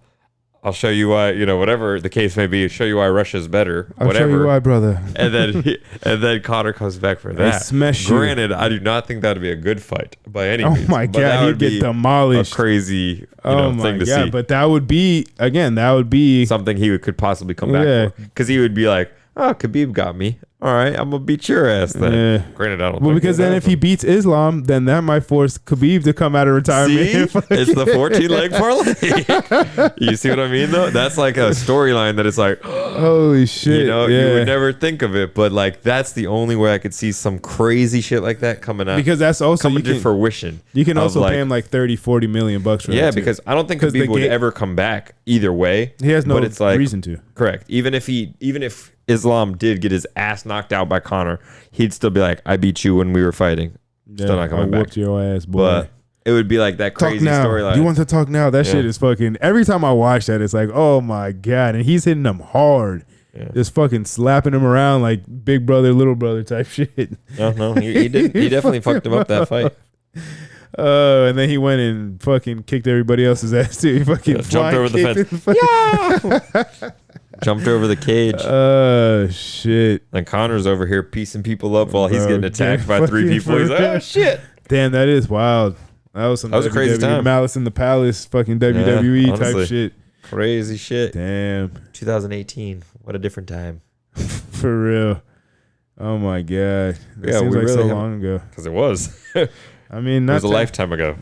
S1: I'll show you why. Whatever the case may be, show you why Russia's better.
S2: I'll
S1: whatever."
S2: show you why, brother.
S1: And then Conor comes back for that.
S2: smash you.
S1: Granted, I do not think that would be a good fight by any
S2: Oh
S1: means.
S2: my
S1: but that
S2: god, he'd
S1: would
S2: get
S1: be
S2: demolished.
S1: a crazy
S2: Oh my
S1: thing to
S2: god,
S1: see.
S2: but that would be
S1: Something he could possibly come back for. Because he would be like, "Oh, Khabib got me. All right, I'm going to beat your ass then."
S2: Yeah.
S1: Granted, I don't
S2: Well,
S1: think
S2: because
S1: that
S2: then if he
S1: happened.
S2: beats Islam, then that might force Khabib to come out of retirement.
S1: See? It's the 14-leg parlay. You see what I mean, though? That's like a storyline that it's like,
S2: Holy shit!
S1: you would never think of it, but like that's the only way I could see some crazy shit like that coming out.
S2: Because that's also
S1: coming to fruition.
S2: You can
S1: of,
S2: also
S1: like,
S2: pay him like 30-40 million bucks for that.
S1: Yeah,
S2: too.
S1: because I don't think
S2: 'Cause
S1: Khabib
S2: the
S1: would
S2: ga-
S1: ever come back either way.
S2: he has no
S1: but it's like,
S2: reason to.
S1: Correct. Even if Islam did get his ass knocked out by Conor, he'd still be like, "I beat you when we were fighting." Still not coming
S2: I
S1: back.
S2: whooped your ass, boy.
S1: But it would be like that
S2: Talk
S1: crazy
S2: now.
S1: storyline.
S2: You want to talk now? That
S1: Yeah.
S2: shit is fucking. Every time I watch that, it's like, oh my god, and he's hitting them hard.
S1: Yeah.
S2: Just fucking slapping him around like big brother, little brother type shit.
S1: No, he did. He definitely fucked him up that fight.
S2: And then he went and fucking kicked everybody else's ass too. He fucking
S1: Jumped
S2: flying
S1: over the
S2: kicked
S1: fence.
S2: his-
S1: Jumped over the cage.
S2: Shit.
S1: And Conor's over here piecing people up while he's
S2: Bro,
S1: getting attacked by
S2: fucking
S1: three people. He's like,
S2: for
S1: "Oh shit!"
S2: Damn, that is wild. That was some
S1: That was a crazy
S2: WWE
S1: time.
S2: Malice in the Palace, fucking WWE
S1: honestly.
S2: type shit.
S1: Crazy shit.
S2: Damn,
S1: 2018. What a different time.
S2: for real. Oh my god, that
S1: Yeah,
S2: seems
S1: we
S2: like so
S1: really have-
S2: long ago.
S1: Because it was. It
S2: I mean, not
S1: was a
S2: that-
S1: lifetime ago.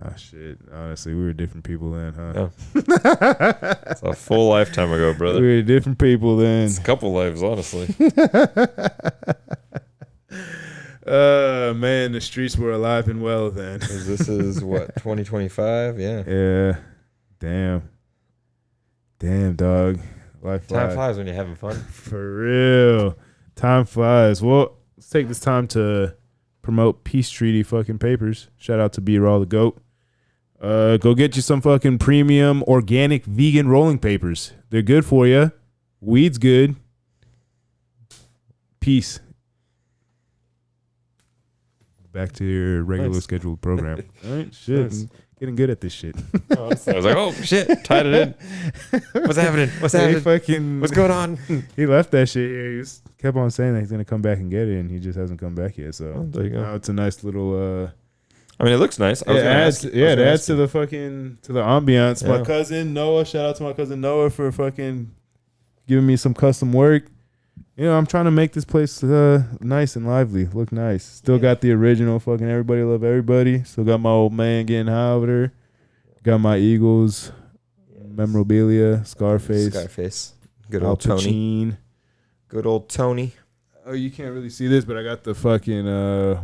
S2: Oh shit! Honestly, we were different people then, huh?
S1: Yeah. It's a full lifetime ago, brother.
S2: We were different people then.
S1: It's a couple lives, honestly.
S2: Man, the streets were alive and well then.
S1: 'Cause this is what, 2025? Yeah.
S2: Yeah. Damn, dog. Life
S1: Time
S2: flies.
S1: flies when you're having fun.
S2: For real. Time flies. Well, let's take this time to promote peace treaty fucking papers. Shout out to B-Raw the GOAT. Go get you some fucking premium organic vegan rolling papers. They're good for you. Weed's good. Peace. Back to your regular
S1: Nice.
S2: scheduled program. All right, shit.
S1: Nice.
S2: I'm getting good at this shit.
S1: I was like, "Oh shit, tied it in. What's happening? What's
S2: He
S1: happening?
S2: fucking
S1: What's going on?"
S2: He left that shit here. He was, kept on saying that he's gonna come back and get it, and he just hasn't come back yet. So
S1: Oh, there you go.
S2: now it's a nice little.
S1: I mean, it looks nice. I was
S2: It
S1: gonna
S2: adds,
S1: ask- I
S2: yeah,
S1: was
S2: it
S1: gonna
S2: adds
S1: ask
S2: to
S1: you.
S2: the fucking to the ambiance. My
S1: Yeah.
S2: cousin Noah, shout out to my cousin Noah for fucking giving me some custom work. You know, I'm trying to make this place nice and lively, look nice. Still got the original fucking Everybody Love Everybody. Still got my old man getting high over there. Got my Eagles memorabilia, Scarface,
S1: Scarface. Good
S2: Al
S1: old Tony.
S2: Pacino.
S1: Good old Tony.
S2: Oh, you can't really see this, but I got the fucking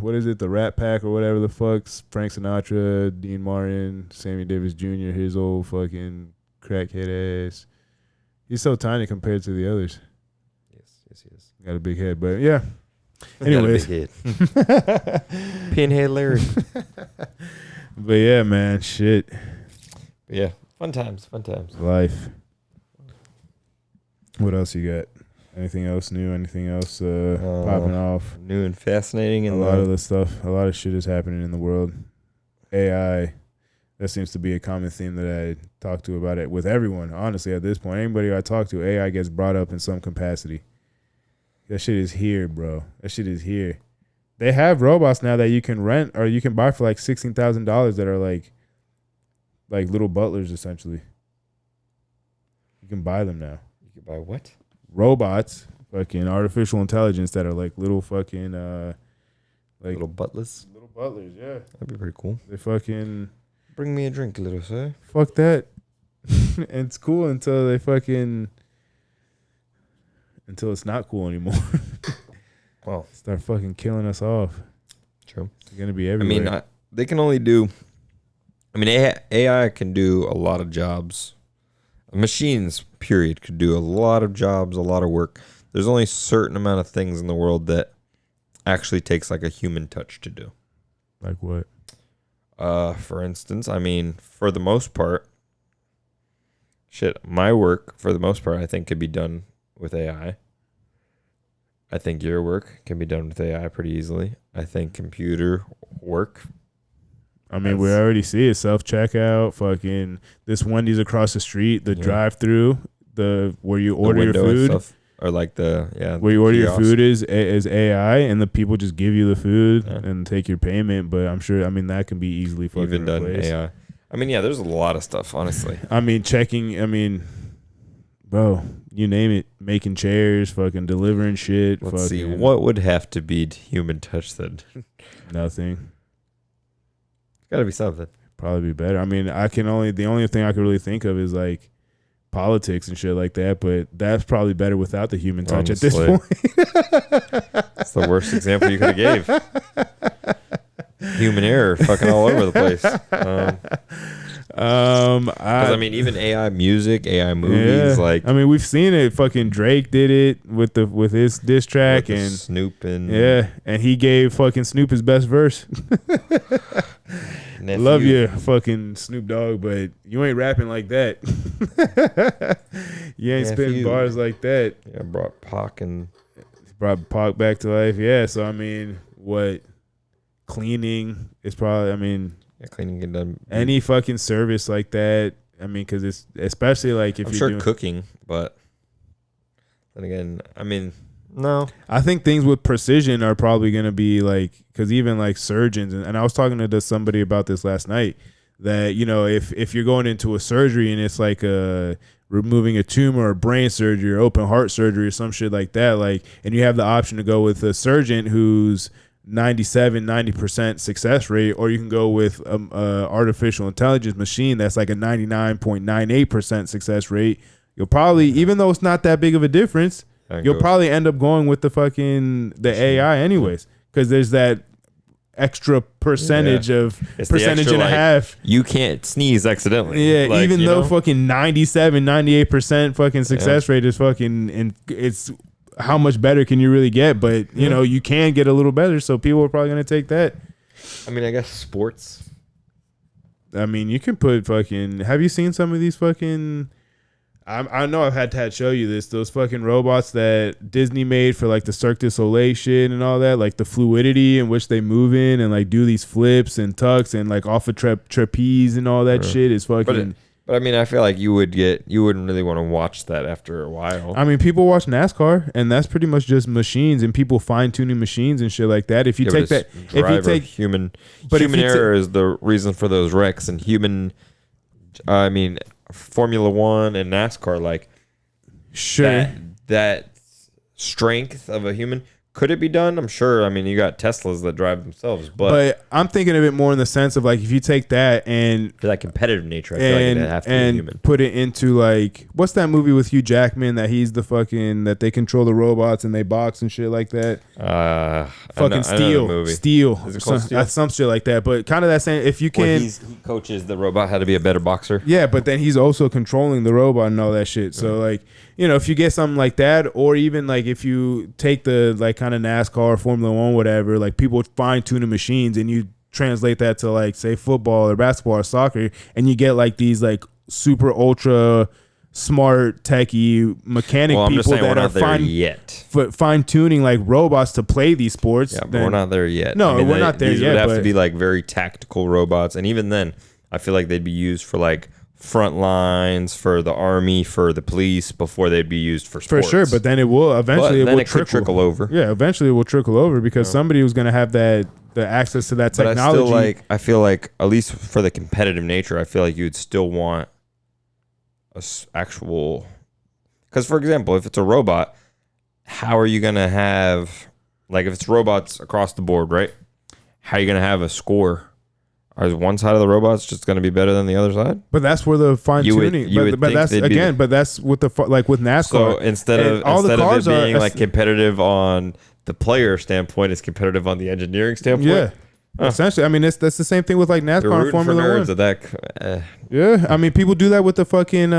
S2: what is it? The Rat Pack or whatever the fuck's Frank Sinatra, Dean Martin, Sammy Davis Jr. His old fucking crackhead ass. He's so tiny compared to the others.
S1: Yes, he is.
S2: Got a big head, but yeah. Anyways,
S1: Pinhead Larry.
S2: But yeah, man, shit.
S1: But yeah, fun times.
S2: Life. What else you got? Anything else new? Anything else popping off?
S1: New and fascinating. And
S2: a lot of the stuff. A lot of shit is happening in the world. AI. That seems to be a common theme that I talk to about it with everyone. Honestly, at this point, anybody I talk to, AI gets brought up in some capacity. That shit is here, bro. That shit is here. They have robots now that you can rent or you can buy for like $16,000 that are like little butlers essentially. You can buy them now.
S1: You can buy what?
S2: Robots, fucking artificial intelligence that are like little fucking like
S1: little butlers.
S2: Little butlers, yeah.
S1: That'd be pretty cool.
S2: They fucking
S1: bring me a drink, little sir.
S2: Fuck that. And it's cool until they fucking until it's not cool anymore.
S1: Well,
S2: start fucking killing us off.
S1: True.
S2: It's gonna be everywhere.
S1: I mean, they can only do. I mean, AI can do a lot of jobs. Machines, period, could do a lot of jobs, a lot of work. There's only a certain amount of things in the world that actually takes like a human touch to do.
S2: Like what?
S1: For instance, I mean, for the most part, my work, for the most part, I think could be done with AI. I think your work can be done with AI pretty easily. I think computer work.
S2: I mean, we already see it. Self-checkout, fucking this Wendy's across the street, the drive-through, where you order your food.
S1: Or like
S2: where you order your food is AI, and the people just give you the food and take your payment. But I'm sure, I mean, that can be easily fucking
S1: even done
S2: replaced.
S1: AI. I mean, yeah, there's a lot of stuff, honestly.
S2: I mean, bro, you name it, making chairs, fucking delivering shit.
S1: Let's see, what would have to be human touch then?
S2: Nothing.
S1: Gotta be something.
S2: Probably be better. I mean, the only thing I could really think of is like politics and shit like that, but that's probably better without the human touch at this point.
S1: That's the worst example you could have gave. Human error fucking all over the place. I mean, even AI music, AI movies, like
S2: I mean, we've seen it. Fucking Drake did it with his diss track and
S1: Snoop and
S2: and he gave fucking Snoop his best verse. Love you, fucking Snoop Dogg, but you ain't rapping like that. You ain't spitting bars like that.
S1: Yeah, brought Pac
S2: back to life. Yeah, so I mean, what cleaning is probably. I mean.
S1: Cleaning and done.
S2: Any fucking service like that. I mean, because it's especially like if
S1: I'm
S2: you're
S1: sure
S2: doing
S1: cooking, but then again, I mean, no.
S2: I think things with precision are probably going to be like, because even like surgeons, and I was talking to somebody about this last night, that, you know, if you're going into a surgery and it's like removing a tumor or brain surgery or open heart surgery or some shit like that, like, and you have the option to go with a surgeon who's 90% success rate, or you can go with artificial intelligence machine that's like a 99.98% success rate. You'll probably, even though it's not that big of a difference, you'll probably end up going with the AI anyways, because there's that extra percentage of
S1: it's
S2: percentage extra, and a half.
S1: You can't sneeze accidentally.
S2: Yeah, like, even though fucking 98% fucking success rate is fucking, and it's how much better can you really get? But you know, you can get a little better, so people are probably gonna take that.
S1: I mean, I guess sports.
S2: I mean, you can put fucking. Have you seen some of these fucking? I know I've had to show you this. Those fucking robots that Disney made for like the Cirque du Soleil shit and all that, like the fluidity in which they move in and like do these flips and tucks and like off a trapeze and all that shit is fucking.
S1: But I mean, I feel like you wouldn't really want to watch that after a while.
S2: I mean, people watch NASCAR, and that's pretty much just machines and people fine tuning machines and shit like that. If you take that, if you take
S1: human error is the reason for those wrecks, and I mean, Formula One and NASCAR, like
S2: sure
S1: that strength of a human Could it be done? I'm sure. I mean, you got Teslas that drive themselves, but
S2: I'm thinking of it more in the sense of like if you take that and
S1: for that competitive nature, I feel like it'd have to be human.
S2: Put it into like what's that movie with Hugh Jackman that he's the fucking that they control the robots and they box and shit like that. Steel, some shit like that. But kind of that same. If you can,
S1: he coaches the robot how to be a better boxer.
S2: Yeah, but then he's also controlling the robot and all that shit. So like, you know, if you get something like that, or even like if you take the like kind of NASCAR, Formula One, whatever, like people fine tuning machines and you translate that to like say football or basketball or soccer, and you get like these like super ultra smart techie mechanic people that are fine tuning like robots to play these sports.
S1: Yeah, but we're not there yet.
S2: No, we're not there yet.
S1: These would have to be like very tactical robots, and even then, I feel like they'd be used for like front lines, for the army, for the police, before they'd be used for sports.
S2: For sure, but then it will eventually
S1: could trickle over.
S2: Yeah, eventually it will trickle over because somebody was going to have the access to that technology.
S1: But I feel like at least for the competitive nature, I feel like you'd still want actual, because for example, if it's a robot, how are you going to have, like if it's robots across the board, right? How are you going to have a score? Is one side of the robots just going to be better than the other side?
S2: But that's where the fine tuning. But that's again. But that's with like with NASCAR.
S1: So instead of it being like competitive on the player standpoint, it's competitive on the engineering standpoint.
S2: Yeah, essentially. I mean, that's the same thing with like NASCAR and Formula One. Yeah, I mean, people do that with the fucking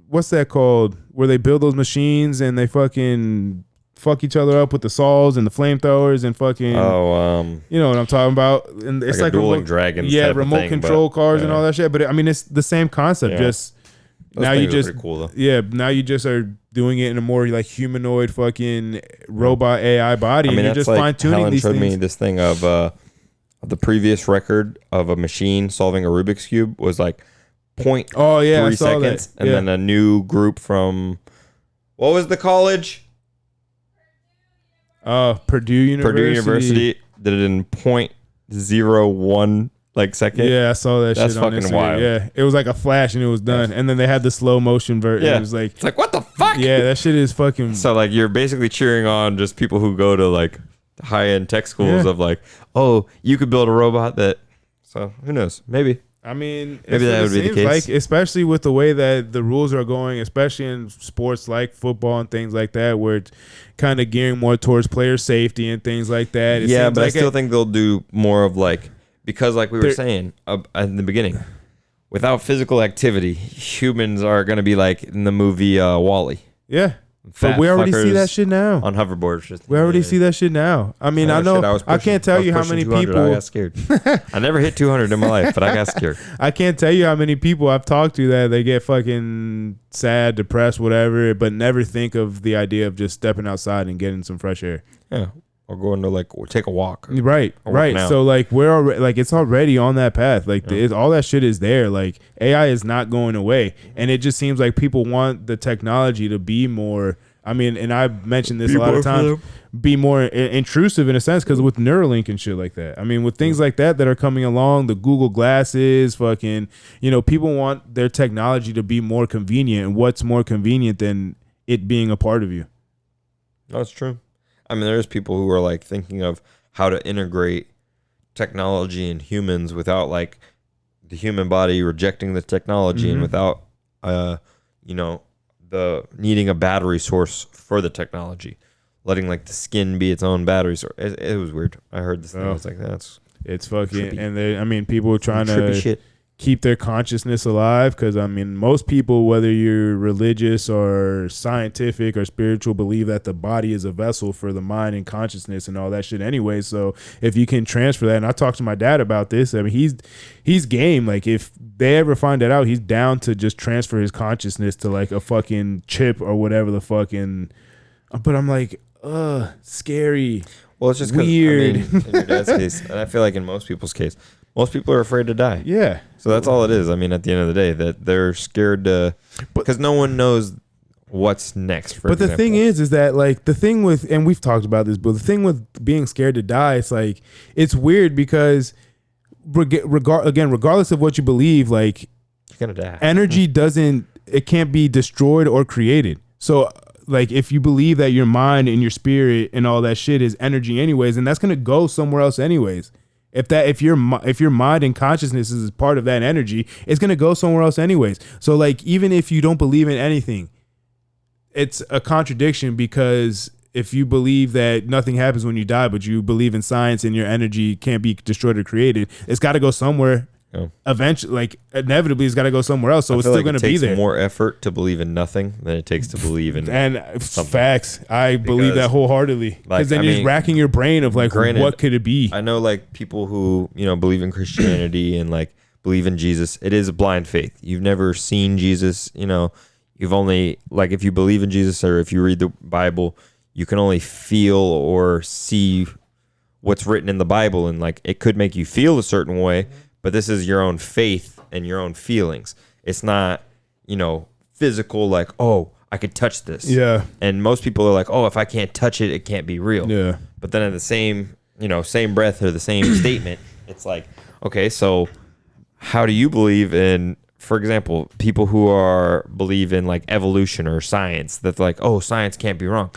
S2: what's that called? Where they build those machines and they fucking fuck each other up with the saws and the flamethrowers and fucking you know what I'm talking about, and it's like
S1: dueling dragons,
S2: remote control cars and all that shit. But I mean, it's the same concept. Just
S1: those now you just cool,
S2: now you just are doing it in a more like humanoid fucking robot AI body. I mean, and you're just
S1: like
S2: fine tuning these things.
S1: Me this thing of the previous record of a machine solving a Rubik's cube was like 0.3 seconds, and then a new group from what was the college?
S2: Purdue University
S1: did it in 0.01 like second.
S2: Yeah, I saw that.
S1: That's
S2: shit on
S1: fucking
S2: Instagram.
S1: wild.
S2: Yeah, it was like a flash and it was done. And then they had the slow motion version.
S1: Yeah,
S2: it was like
S1: it's like what the fuck.
S2: Yeah, that shit is fucking.
S1: So like you're basically cheering on just people who go to like high end tech schools of like, oh, you could build a robot that. So who knows? Maybe.
S2: I mean,
S1: maybe that would be the case.
S2: Like, especially with the way that the rules are going, especially in sports like football and things like that, where it's kind of gearing more towards player safety and things like that.
S1: But I still think they'll do more of like, because like we were saying in the beginning, without physical activity, humans are going to be like in the movie WALL-E.
S2: Yeah. But we already see that shit now
S1: on hoverboards.
S2: We already see that shit now. I mean, I can't tell you how many people.
S1: I got scared. I never hit 200 in my life, but I got scared.
S2: I can't tell you how many people I've talked to that they get fucking sad, depressed, whatever, but never think of the idea of just stepping outside and getting some fresh air.
S1: Yeah. Or going to like take a walk.
S2: Right. So like we're already like it's already on that path. Like all that shit is there. Like AI is not going away, and it just seems like people want the technology to be more. I mean, and I've mentioned this a lot of times, be more intrusive in a sense, because with Neuralink and shit like that. I mean, with things like that are coming along, the Google glasses, fucking, you know, people want their technology to be more convenient. And what's more convenient than it being a part of you?
S1: That's true. I mean, there's people who are like thinking of how to integrate technology and humans without like the human body rejecting the technology and without, you know, the needing a battery source for the technology, letting like the skin be its own battery source. It was weird. I heard this thing. I was like,
S2: it's fucking, trippy. And people are trying
S1: to
S2: shit. Keep their consciousness alive, because I mean, most people, whether you're religious or scientific or spiritual, believe that the body is a vessel for the mind and consciousness and all that shit anyway. So if you can transfer that, and I talked to my dad about this, I mean, he's game. Like if they ever find that out, he's down to just transfer his consciousness to like a fucking chip or whatever the fucking. But I'm like, scary.
S1: Well, it's just
S2: weird.
S1: I mean, in your dad's case, and I feel like in most people's case, most people are afraid to die.
S2: Yeah.
S1: So that's all it is. I mean, at the end of the day, that they're scared to, because no one knows what's next.
S2: But the thing is that like the thing with, and we've talked about this, but the thing with being scared to die, it's like, it's weird because regardless of what you believe, like
S1: you're going to die.
S2: Energy it can't be destroyed or created. So like if you believe that your mind and your spirit and all that shit is energy anyways, and that's gonna go somewhere else anyways. If your mind and consciousness is part of that energy, it's gonna go somewhere else anyways. So like even if you don't believe in anything, it's a contradiction, because if you believe that nothing happens when you die, but you believe in science and your energy can't be destroyed or created, it's got to go somewhere. Yeah. Eventually, like inevitably, it's got to go somewhere else. So it's still going to be there.
S1: It takes more effort to believe in nothing than it takes to believe in
S2: something. Facts. I believe that wholeheartedly. Because then you're racking your brain of like, what could it be?
S1: I know like people who believe in Christianity and like believe in Jesus. It is a blind faith. You've never seen Jesus. You've only like if you believe in Jesus or if you read the Bible, you can only feel or see what's written in the Bible, and like it could make you feel a certain way. But this is your own faith and your own feelings. It's not, physical, like, oh, I could touch this.
S2: Yeah.
S1: And most people are like, oh, if I can't touch it, it can't be real.
S2: Yeah.
S1: But then in the same breath or the same statement, it's like, okay, so how do you believe in, for example, people who believe in like evolution or science, that's like, oh, science can't be wrong,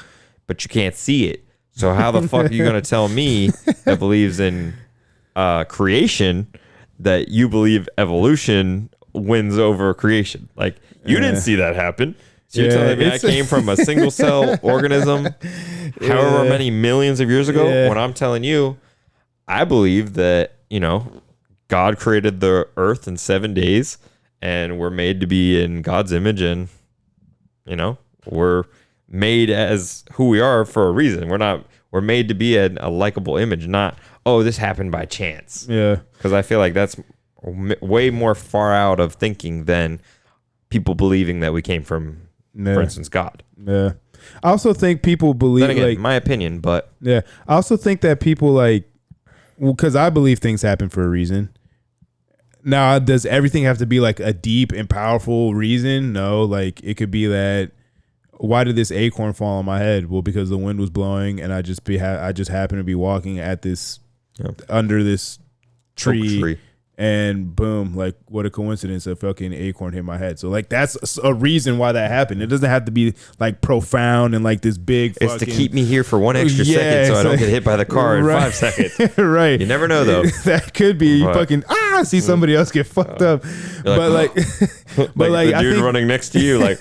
S1: but you can't see it. So how the fuck are you going to tell me that believes in creation that you believe evolution wins over creation? Like you didn't see that happen. So you're telling me I came from a single cell organism however many millions of years ago, when I'm telling you, I believe that, God created the earth in 7 days and we're made to be in God's image, and, we're made as who we are for a reason. We're made to be a likable image, not, oh, this happened by chance.
S2: Yeah.
S1: Because I feel like that's way more far out of thinking than people believing that we came from, for instance, God.
S2: Yeah. I also think people believe,
S1: then again, my opinion, but
S2: yeah, I also think that people like, because I believe things happen for a reason. Now, does everything have to be like a deep and powerful reason? No, like it could be that, why did this acorn fall on my head? Well, because the wind was blowing and I just happened to be walking at this under this tree. And boom, like what a coincidence, a fucking acorn hit my head. So like that's a reason why that happened. It doesn't have to be like profound and like this big fucking,
S1: it's to keep me here for 1 extra second so I don't get hit by the car in 5 seconds.
S2: Right.
S1: You never know though.
S2: That could be you fucking see somebody else get fucked up. But like but like
S1: the dude running next to you like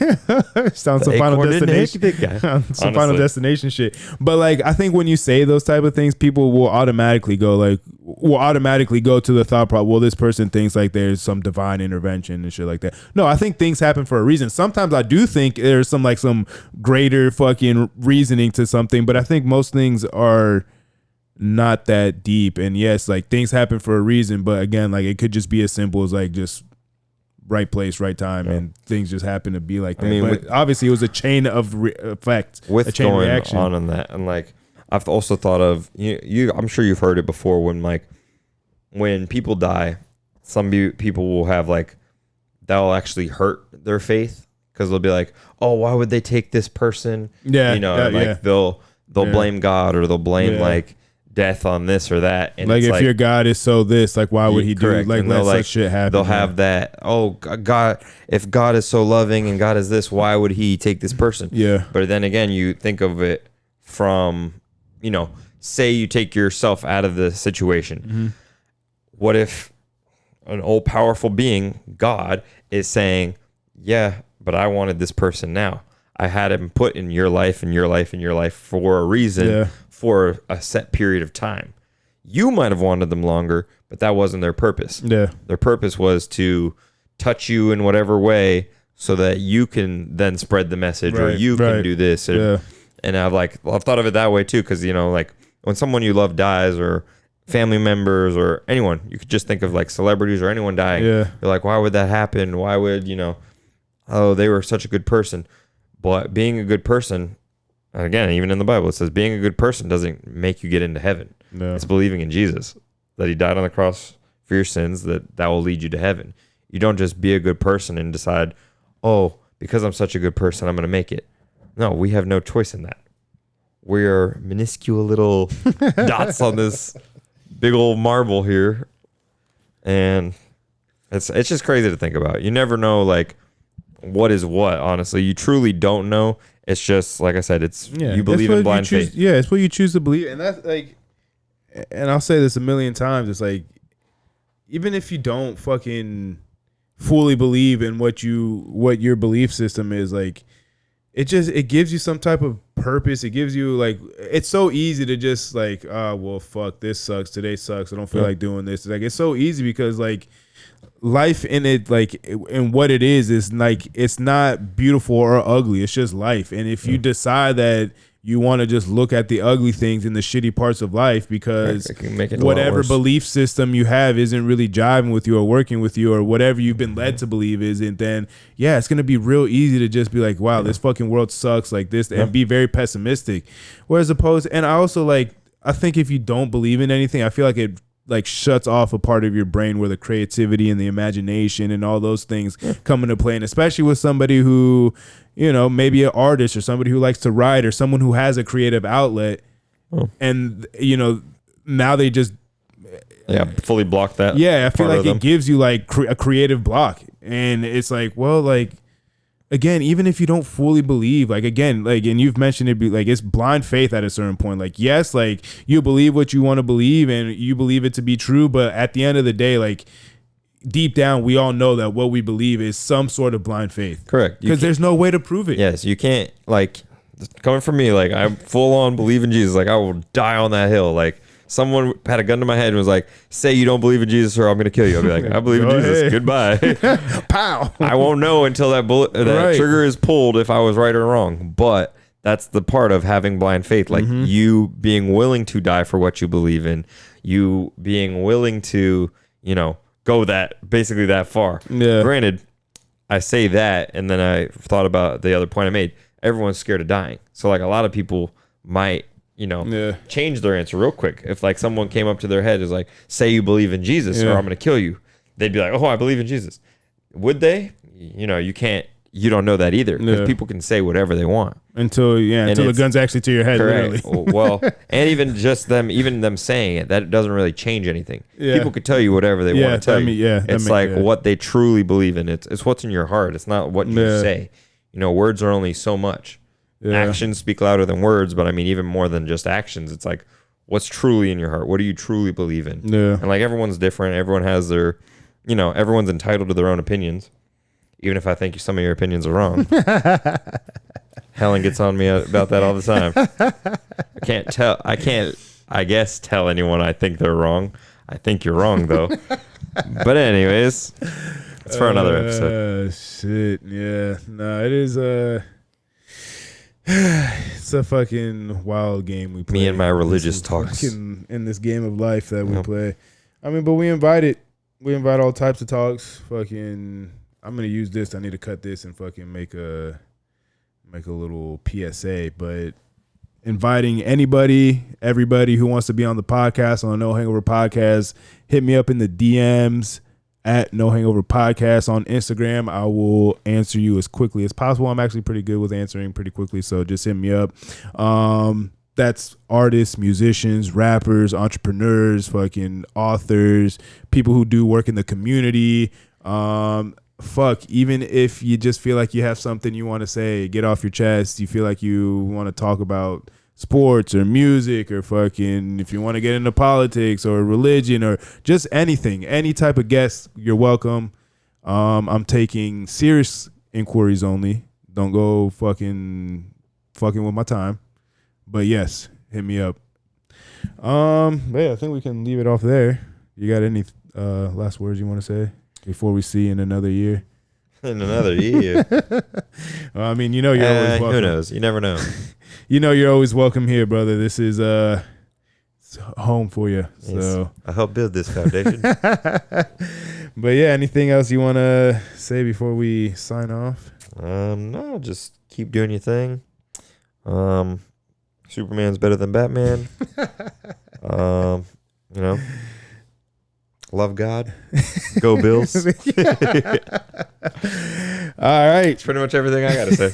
S2: sounds some Final Destination. Some Final Destination shit. But like I think when you say those type of things, people will automatically go to the thought process, well, this person thinks like there's some divine intervention and shit like that. No, I think things happen for a reason. Sometimes I do think there's some greater fucking reasoning to something, but I think most things are not that deep. And yes, like things happen for a reason, but again, like it could just be as simple as like just right place, right time, and things just happen to be like that. I mean, but obviously it was a chain of effect,
S1: with
S2: a chain
S1: going
S2: reaction
S1: on that. And like I've also thought of you. I'm sure you've heard it before when people die, some people will have like that'll actually hurt their faith because they'll be like, oh, why would they take this person?
S2: Yeah,
S1: they'll blame God or they'll blame like death on this or that. And
S2: like if your God is so this, like why would he do like let such shit happen?
S1: They'll have that. Oh God, if God is so loving and God is this, why would he take this person?
S2: Yeah.
S1: But then again, you think of it from, say you take yourself out of the situation. Mm-hmm. What if an all-powerful being, God, is saying, yeah, but I wanted this person now. I had him put in your life and your life and your life for a reason, for a set period of time. You might have wanted them longer, but that wasn't their purpose.
S2: Yeah.
S1: Their purpose was to touch you in whatever way so that you can then spread the message or you can do this. And I've thought of it that way too, because, like when someone you love dies or family members or anyone, you could just think of like celebrities or anyone dying.
S2: Yeah.
S1: You're like, why would that happen? Why would, oh, they were such a good person. But being a good person, again, even in the Bible, it says being a good person doesn't make you get into heaven. No. It's believing in Jesus, that he died on the cross for your sins, that will lead you to heaven. You don't just be a good person and decide, oh, because I'm such a good person, I'm going to make it. No, we have no choice in that. We are minuscule little dots on this big old marble here, and it's just crazy to think about. You never know like what is what. Honestly, you truly don't know It's just like I said, you believe
S2: in
S1: blind faith.
S2: Yeah, it's what you choose to believe, and that's like, and I'll say this a million times. It's like, even if you don't fucking fully believe in what your belief system is, like, it gives you some type of purpose. It gives you, like, it's so easy to just like, oh, well, fuck, this sucks. Today sucks. I don't feel like doing this. Like, it's so easy because, like, life in it, like, and what it is like, it's not beautiful or ugly. It's just life. And if you decide that you want to just look at the ugly things and the shitty parts of life because whatever belief system you have isn't really jiving with you or working with you or whatever you've been led to believe isn't, then yeah, it's going to be real easy to just be like, wow, this fucking world sucks like this, and be very pessimistic. Whereas and I also, like, I think if you don't believe in anything, I feel like it like shuts off a part of your brain where the creativity and the imagination and all those things come into play. And especially with somebody who, you know, maybe an artist or somebody who likes to write or someone who has a creative outlet, and, you know, now they just
S1: fully block that.
S2: Yeah, I feel like it gives you like a creative block, and it's like, well, like, again, even if you don't fully believe, like, again, like, and you've mentioned it, like, it's blind faith at a certain point. Like, yes, like, you believe what you want to believe and you believe it to be true, but at the end of the day, like, deep down, we all know that what we believe is some sort of blind faith.
S1: Correct.
S2: Because there's no way to prove it.
S1: Yes, you can't, like, coming from me, like, I full on believe in Jesus. Like, I will die on that hill. Like, someone had a gun to my head and was like, say you don't believe in Jesus or I'm going to kill you. I'll be like, I believe in Jesus.
S2: Ahead.
S1: Goodbye.
S2: Pow.
S1: I won't know until that trigger is pulled if I was right or wrong. But that's the part of having blind faith. Like, you being willing to die for what you believe in, you being willing to, you know, go basically that far. Yeah. Granted, I say that, and then I thought about the other point I made. Everyone's scared of dying. So, like, a lot of people might, you know, change their answer real quick. If, like, someone came up to their head is like, say you believe in Jesus or I'm going to kill you, they'd be like, oh, I believe in Jesus. Would they? You know, you don't know that either, because people can say whatever they want
S2: until the gun's actually to your head.
S1: Correct. Literally. Well, and even them saying it, that doesn't really change anything. People could tell you whatever they want to tell you. It's like what they truly believe in. It's what's in your heart. It's not what you say. You know, words are only so much. Actions speak louder than words, but I mean, even more than just actions. It's like, what's truly in your heart? What do you truly believe in? Yeah. And, like, everyone's different. Everyone has their, you know, everyone's entitled to their own opinions. Even if I think some of your opinions are wrong. Helen gets on me about that all the time. I can't, I guess, tell anyone I think they're wrong. I think you're wrong, though. But anyways, it's for another episode.
S2: Shit, yeah. No, it is it's a fucking wild game we play.
S1: Me and my religious talks.
S2: In this game of life that we play. I mean, but we invite all types of talks. Fucking, I'm gonna use this. I need to cut this and fucking make a little PSA. But inviting everybody who wants to be on the podcast, on the No Hangover Podcast, hit me up in the DMs at No Hangover Podcast on Instagram. I will answer you as quickly as possible. I'm actually pretty good with answering pretty quickly, so just hit me up. That's artists, musicians, rappers, entrepreneurs, fucking authors, people who do work in the community. Even if you just feel like you have something you want to say, get off your chest, you feel like you want to talk about sports or music, or fucking, if you want to get into politics or religion or just anything, any type of guest, you're welcome. I'm taking serious inquiries only. Don't go fucking with my time. But yes, hit me up. Yeah, I think we can leave it off there. You got any last words you want to say before we see in another year?
S1: In another year.
S2: Well, I mean, you know, you're always welcome.
S1: Who knows? You never know.
S2: You know, you're always welcome here, brother. This is it's home for you.
S1: Yes.
S2: So
S1: I helped build this foundation.
S2: But yeah, anything else you want to say before we sign off?
S1: No, just keep doing your thing. Superman's better than Batman. You know, love God. Go Bills.
S2: All right.
S1: That's pretty much everything I got to say.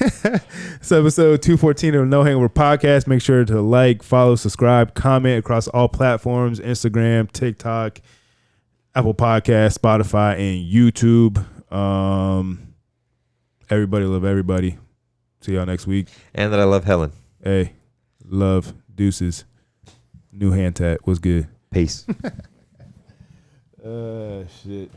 S2: It's episode 214 of No Hangover Podcast. Make sure to like, follow, subscribe, comment across all platforms: Instagram, TikTok, Apple Podcasts, Spotify, and YouTube. Everybody love everybody. See y'all next week.
S1: And that I love Helen.
S2: Hey, love, deuces. New hand tat was good.
S1: Peace.
S2: Shit.